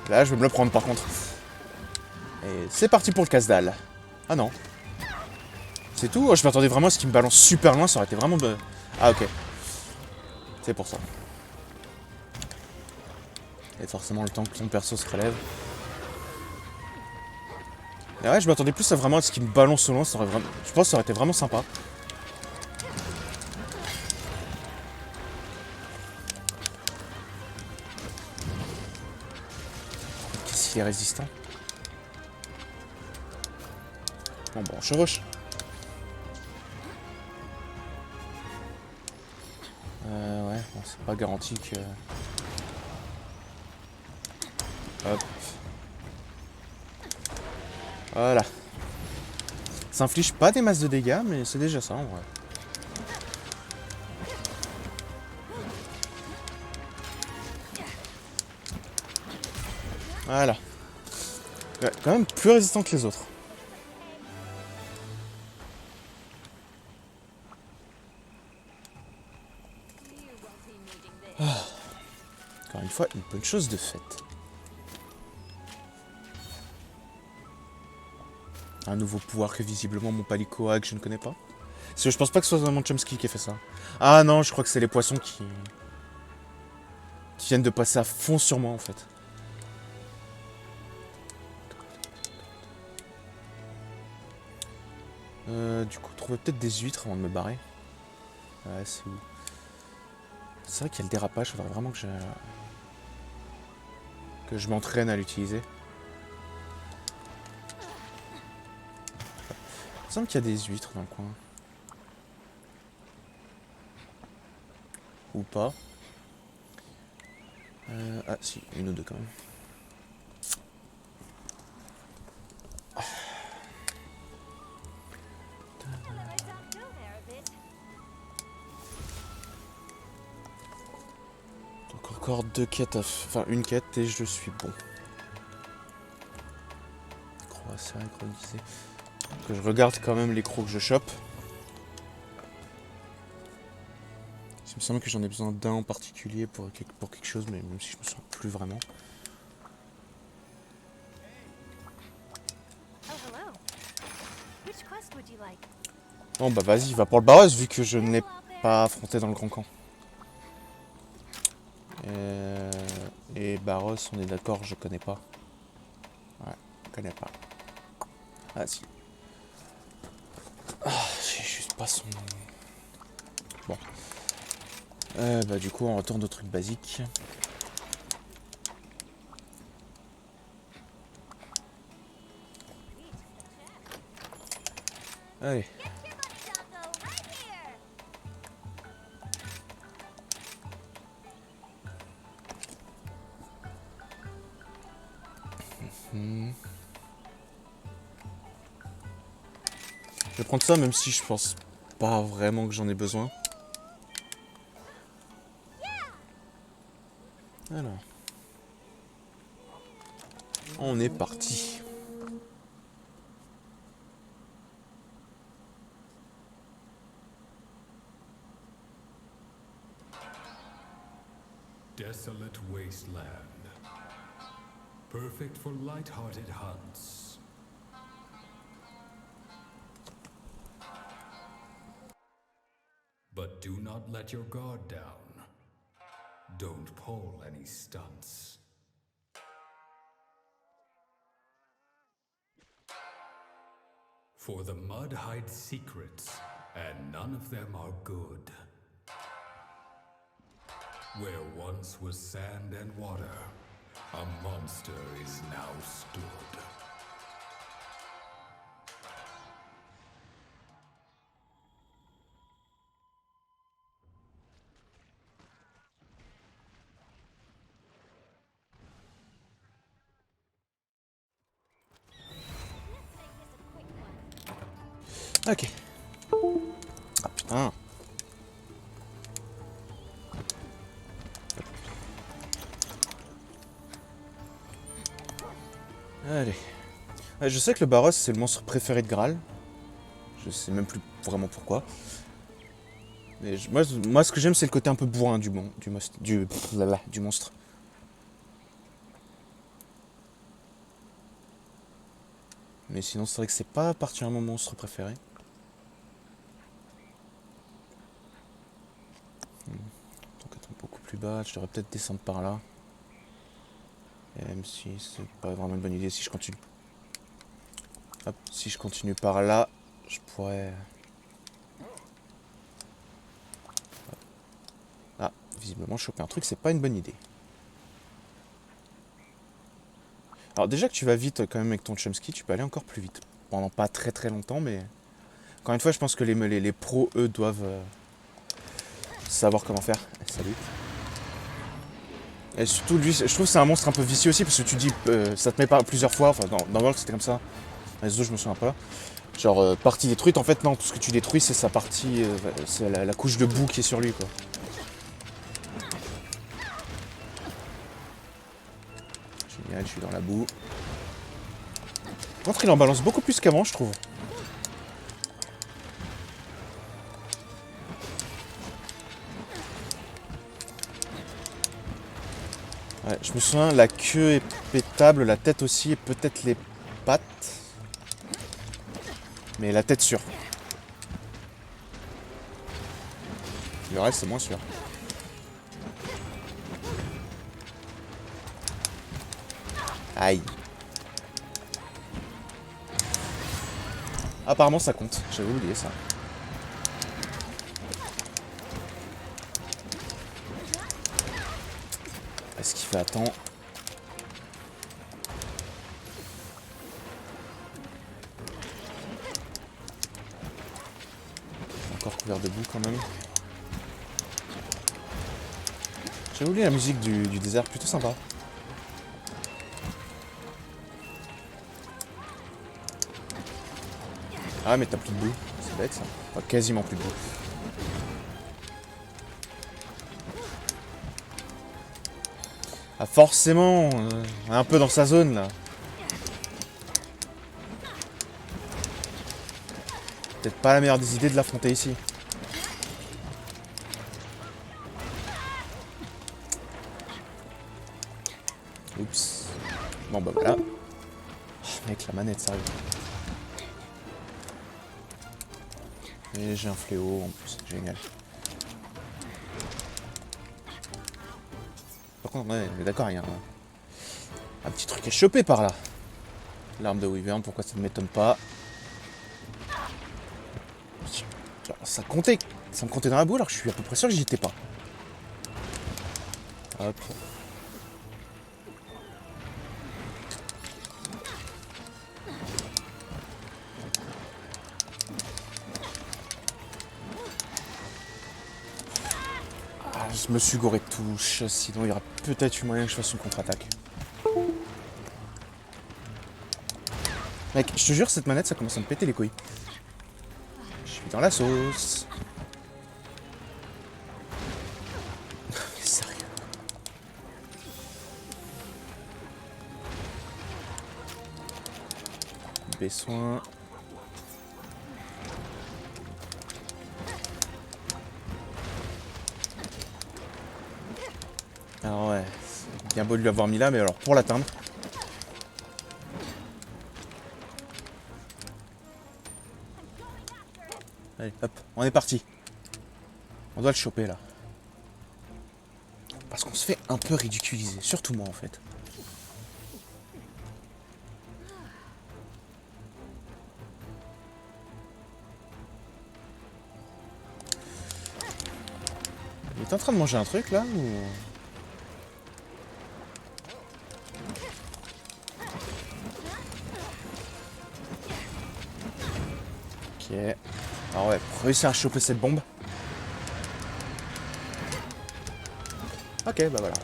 Là, je vais me le prendre par contre. Et c'est parti pour le casse-dalle. Ah non. C'est tout? Oh, je m'attendais vraiment à ce qu'il me balance super loin, ça aurait été vraiment... Ah ok. C'est pour ça. Et forcément le temps que ton perso se relève. Et ouais, je m'attendais plus à vraiment à ce qu'il me balance au loin, ça aurait vraiment... Je pense que ça aurait été vraiment sympa. Qu'est-ce qu'il est résistant? Bon, on chevauche. Ouais, bon, c'est pas garanti que... Hop. Voilà. Ça inflige pas des masses de dégâts, mais c'est déjà ça en vrai. Voilà. Ouais, quand même plus résistant que les autres. Encore une fois, une bonne chose de faite. Un nouveau pouvoir que visiblement mon palico a que je ne connais pas. Parce que je pense pas que ce soit vraiment Chomsky qui a fait ça. Ah non, je crois que c'est les poissons qui viennent de passer à fond sur moi en fait. Du coup, trouver peut-être des huîtres avant de me barrer. Ouais, c'est où? C'est vrai qu'il y a le dérapage, il faudrait vraiment que je m'entraîne à l'utiliser. Il me semble qu'il y a des huîtres dans le coin. Ou pas. Ah si, une ou deux quand même. Donc encore deux quêtes, enfin une quête et je suis bon. Croix synchronisée. Que je regarde quand même les crocs que je chope. Il me semble que j'en ai besoin d'un en particulier pour quelque chose, mais même si je me sens plus vraiment. Bon bah vas-y, va pour le Barros vu que je ne l'ai pas affronté dans le grand camp. Et Barros, on est d'accord, je connais pas. Ouais, je connais pas. Ah si. Ah, j'ai juste pas son... Bon. Bah du coup, on retourne au truc basique. Allez. Je vais prendre ça même si je pense pas vraiment que j'en ai besoin. Alors. On est parti. Desolate wasteland. Perfect for light-hearted hunts. But do not let your guard down. Don't pull any stunts. For the mud hides secrets, and none of them are good. Where once was sand and water, a monster is now stood. Ok. Ah putain. Allez. Ouais, je sais que le Barros c'est le monstre préféré de Graal. Je sais même plus vraiment pourquoi. Mais moi ce que j'aime c'est le côté un peu bourrin du monstre. Mais sinon c'est vrai que c'est pas particulièrement mon monstre préféré. Donc être beaucoup plus bas, je devrais peut-être descendre par là. Et même si c'est pas vraiment une bonne idée si je continue. Hop, si je continue par là, je pourrais... Ah, visiblement choper un truc, c'est pas une bonne idée. Alors déjà que tu vas vite quand même avec ton chumski, tu peux aller encore plus vite. Pendant pas très très longtemps, mais... Encore une fois, je pense que les pros, eux, doivent savoir comment faire. Salut. Et surtout, lui, je trouve que c'est un monstre un peu vicieux aussi, parce que tu dis, ça te met pas plusieurs fois, enfin dans World c'était comme ça. Dans les autres, je me souviens pas. Genre, partie détruite, en fait, non, tout ce que tu détruis, c'est sa partie, c'est la couche de boue qui est sur lui, quoi. Génial, je suis dans la boue. Par contre, il en balance beaucoup plus qu'avant, je trouve. Ouais, je me souviens, la queue est pétable, la tête aussi, et peut-être les pattes. Mais la tête sûre. Le reste, c'est moins sûr. Aïe. Apparemment, ça compte. J'avais oublié ça. Est-ce qu'il fait attends? Encore couvert de boue quand même. J'ai oublié la musique du désert, plutôt sympa. Ah mais t'as plus de boue, c'est bête ça. Enfin, quasiment plus de boue. Ah forcément, un peu dans sa zone là. Peut-être pas la meilleure des idées de l'affronter ici. Oups. Bon bah voilà. Oh, mec, la manette, ça arrive. Et j'ai un fléau en plus, génial. Par contre, ouais, mais d'accord, il y a un petit truc à choper par là. L'arme de Wyvern, pourquoi ça ne m'étonne pas. Genre, ça me comptait dans la boue alors que je suis à peu près sûr que j'y étais pas. Hop. Ah, je me suis gouré de touche, sinon il y aura peut-être eu moyen que je fasse une contre-attaque. Mec, je te jure, cette manette, ça commence à me péter les couilles. Je suis dans la sauce. Sérieux. Besoin. Alors ouais, c'est bien beau de lui avoir mis là, mais alors pour l'atteindre... Allez, hop, on est parti. On doit le choper là. Parce qu'on se fait un peu ridiculiser, surtout moi en fait. Il est en train de manger un truc là ou... Ok. Alors ouais, pour réussir à choper cette bombe. Ok, bah voilà.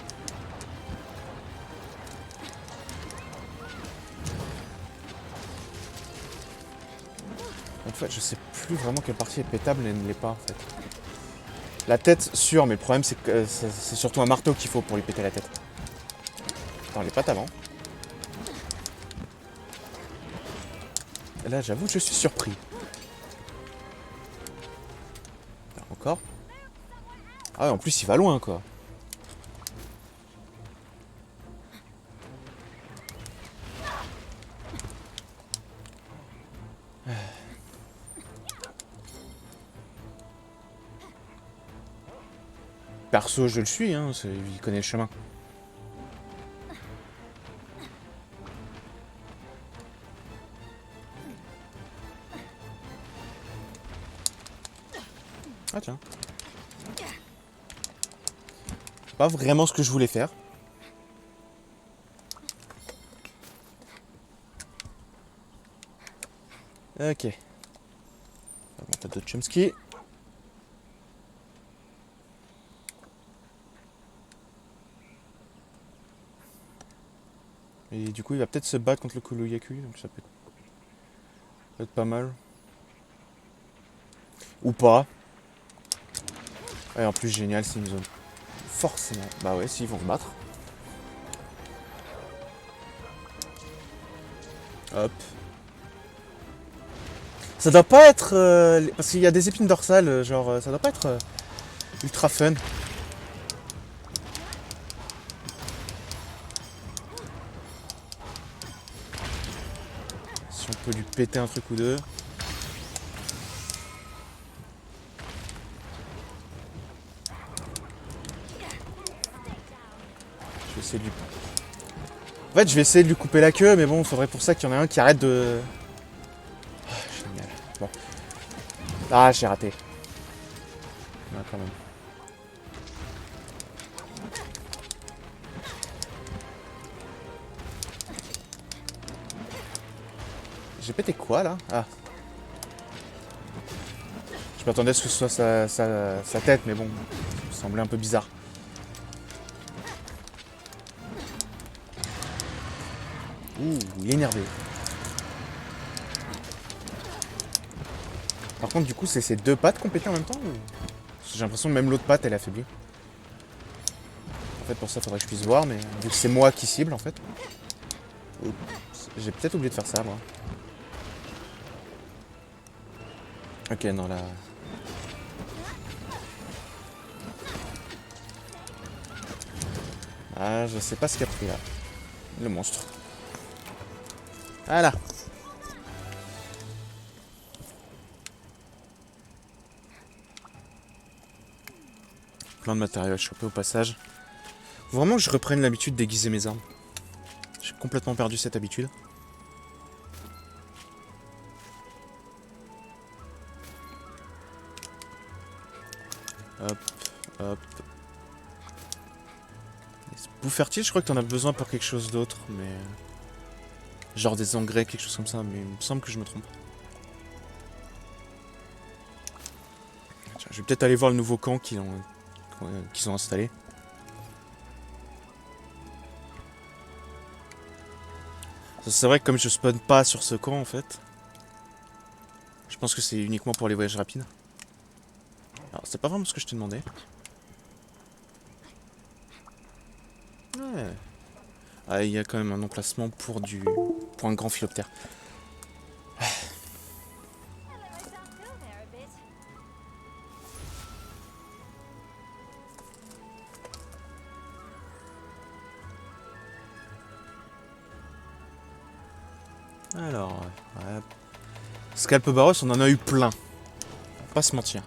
En fait, je sais plus vraiment quelle partie est pétable et ne l'est pas en fait. La tête, sûr, mais le problème c'est que c'est surtout un marteau qu'il faut pour lui péter la tête. Attends, les pattes avant. Et là, j'avoue que je suis surpris. Encore. Ah ouais, en plus, il va loin, quoi. Perso, je le suis, hein, il connaît le chemin. Ah tiens. Pas vraiment ce que je voulais faire. Ok. Bon, t'as d'autres Chomsky. Et du coup, il va peut-être se battre contre le Koloyaku, donc ça peut être pas mal. Ou pas. Et en plus, génial, c'est une zone. Forcément. Bah ouais, s'ils vont se battre. Hop. Ça doit pas être... parce qu'il y a des épines dorsales, genre, ça doit pas être ultra fun. Si on peut lui péter un truc ou deux. Je vais essayer de lui... En fait, je vais essayer de lui couper la queue, mais bon, il faudrait pour ça qu'il y en ait un qui arrête de... Ah, génial. Bon. Ah, j'ai raté. Ah, quand même. J'ai pété quoi, là? Ah. Je m'attendais à ce que ce soit sa tête, mais bon, ça me semblait un peu bizarre. Ouh, il est énervé. Par contre, du coup, c'est ses deux pattes qu'on pétait en même temps ou... J'ai l'impression que même l'autre patte, elle est affaiblie. En fait, pour ça, il faudrait que je puisse voir, mais vu que c'est moi qui cible, en fait. Oups. J'ai peut-être oublié de faire ça, moi. Ok, non, là... Ah, je sais pas ce qu'il a pris, là. Le monstre. Voilà. Plein de matériaux à choper au passage. Faut vraiment que je reprenne l'habitude d'aiguiser mes armes. J'ai complètement perdu cette habitude. Hop, hop. Bout fertile, je crois que t'en as besoin pour quelque chose d'autre, mais... Genre des engrais, quelque chose comme ça, mais il me semble que je me trompe. Tiens, je vais peut-être aller voir le nouveau camp qu'ils ont installé. C'est vrai que comme je spawn pas sur ce camp en fait, je pense que c'est uniquement pour les voyages rapides. Alors c'est pas vraiment ce que je t'ai demandé. Ouais. Ah, il y a quand même un emplacement pour un grand philoptère. Alors, ouais. Scalp Barros, on en a eu plein. On va pas se mentir.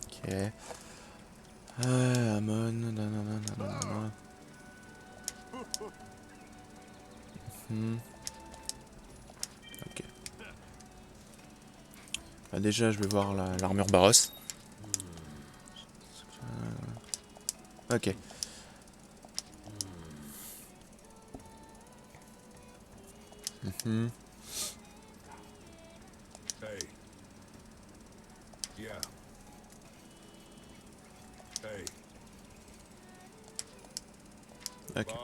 Ok. Amon, nanana. Ok. Bah déjà, je vais voir l'armure Barros. Ok. Hey. Yeah. Hey. Ok. Bye.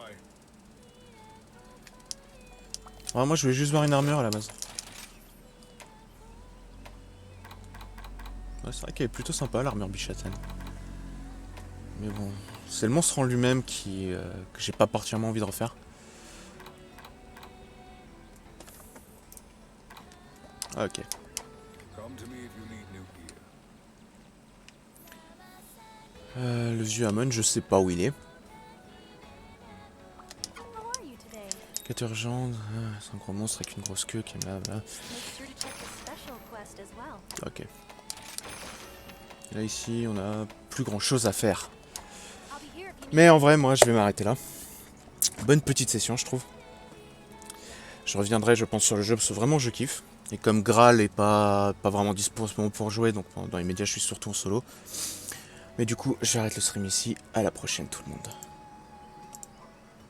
Ouais, moi, je voulais juste voir une armure à la base. Ouais, c'est vrai qu'elle est plutôt sympa, l'armure Bishaten. Mais bon, c'est le monstre en lui-même que j'ai pas particulièrement envie de refaire. Ok. Come to me if you need new gear. Le vieux Amon, je sais pas où il est. How are you today? Quête urgente, c'est un gros monstre avec une grosse queue qui est là. Make sure to check the special quest as well. Ok. Et là ici, on a plus grand chose à faire. I'll be here if you need. Mais en vrai, moi, je vais m'arrêter là. bonne petite session, je trouve. Je reviendrai, je pense, sur le jeu, parce que vraiment, je kiffe. Et comme Graal est pas vraiment dispo en ce moment pour jouer, donc dans les médias, je suis surtout en solo. Mais du coup, j'arrête le stream ici. À la prochaine, tout le monde.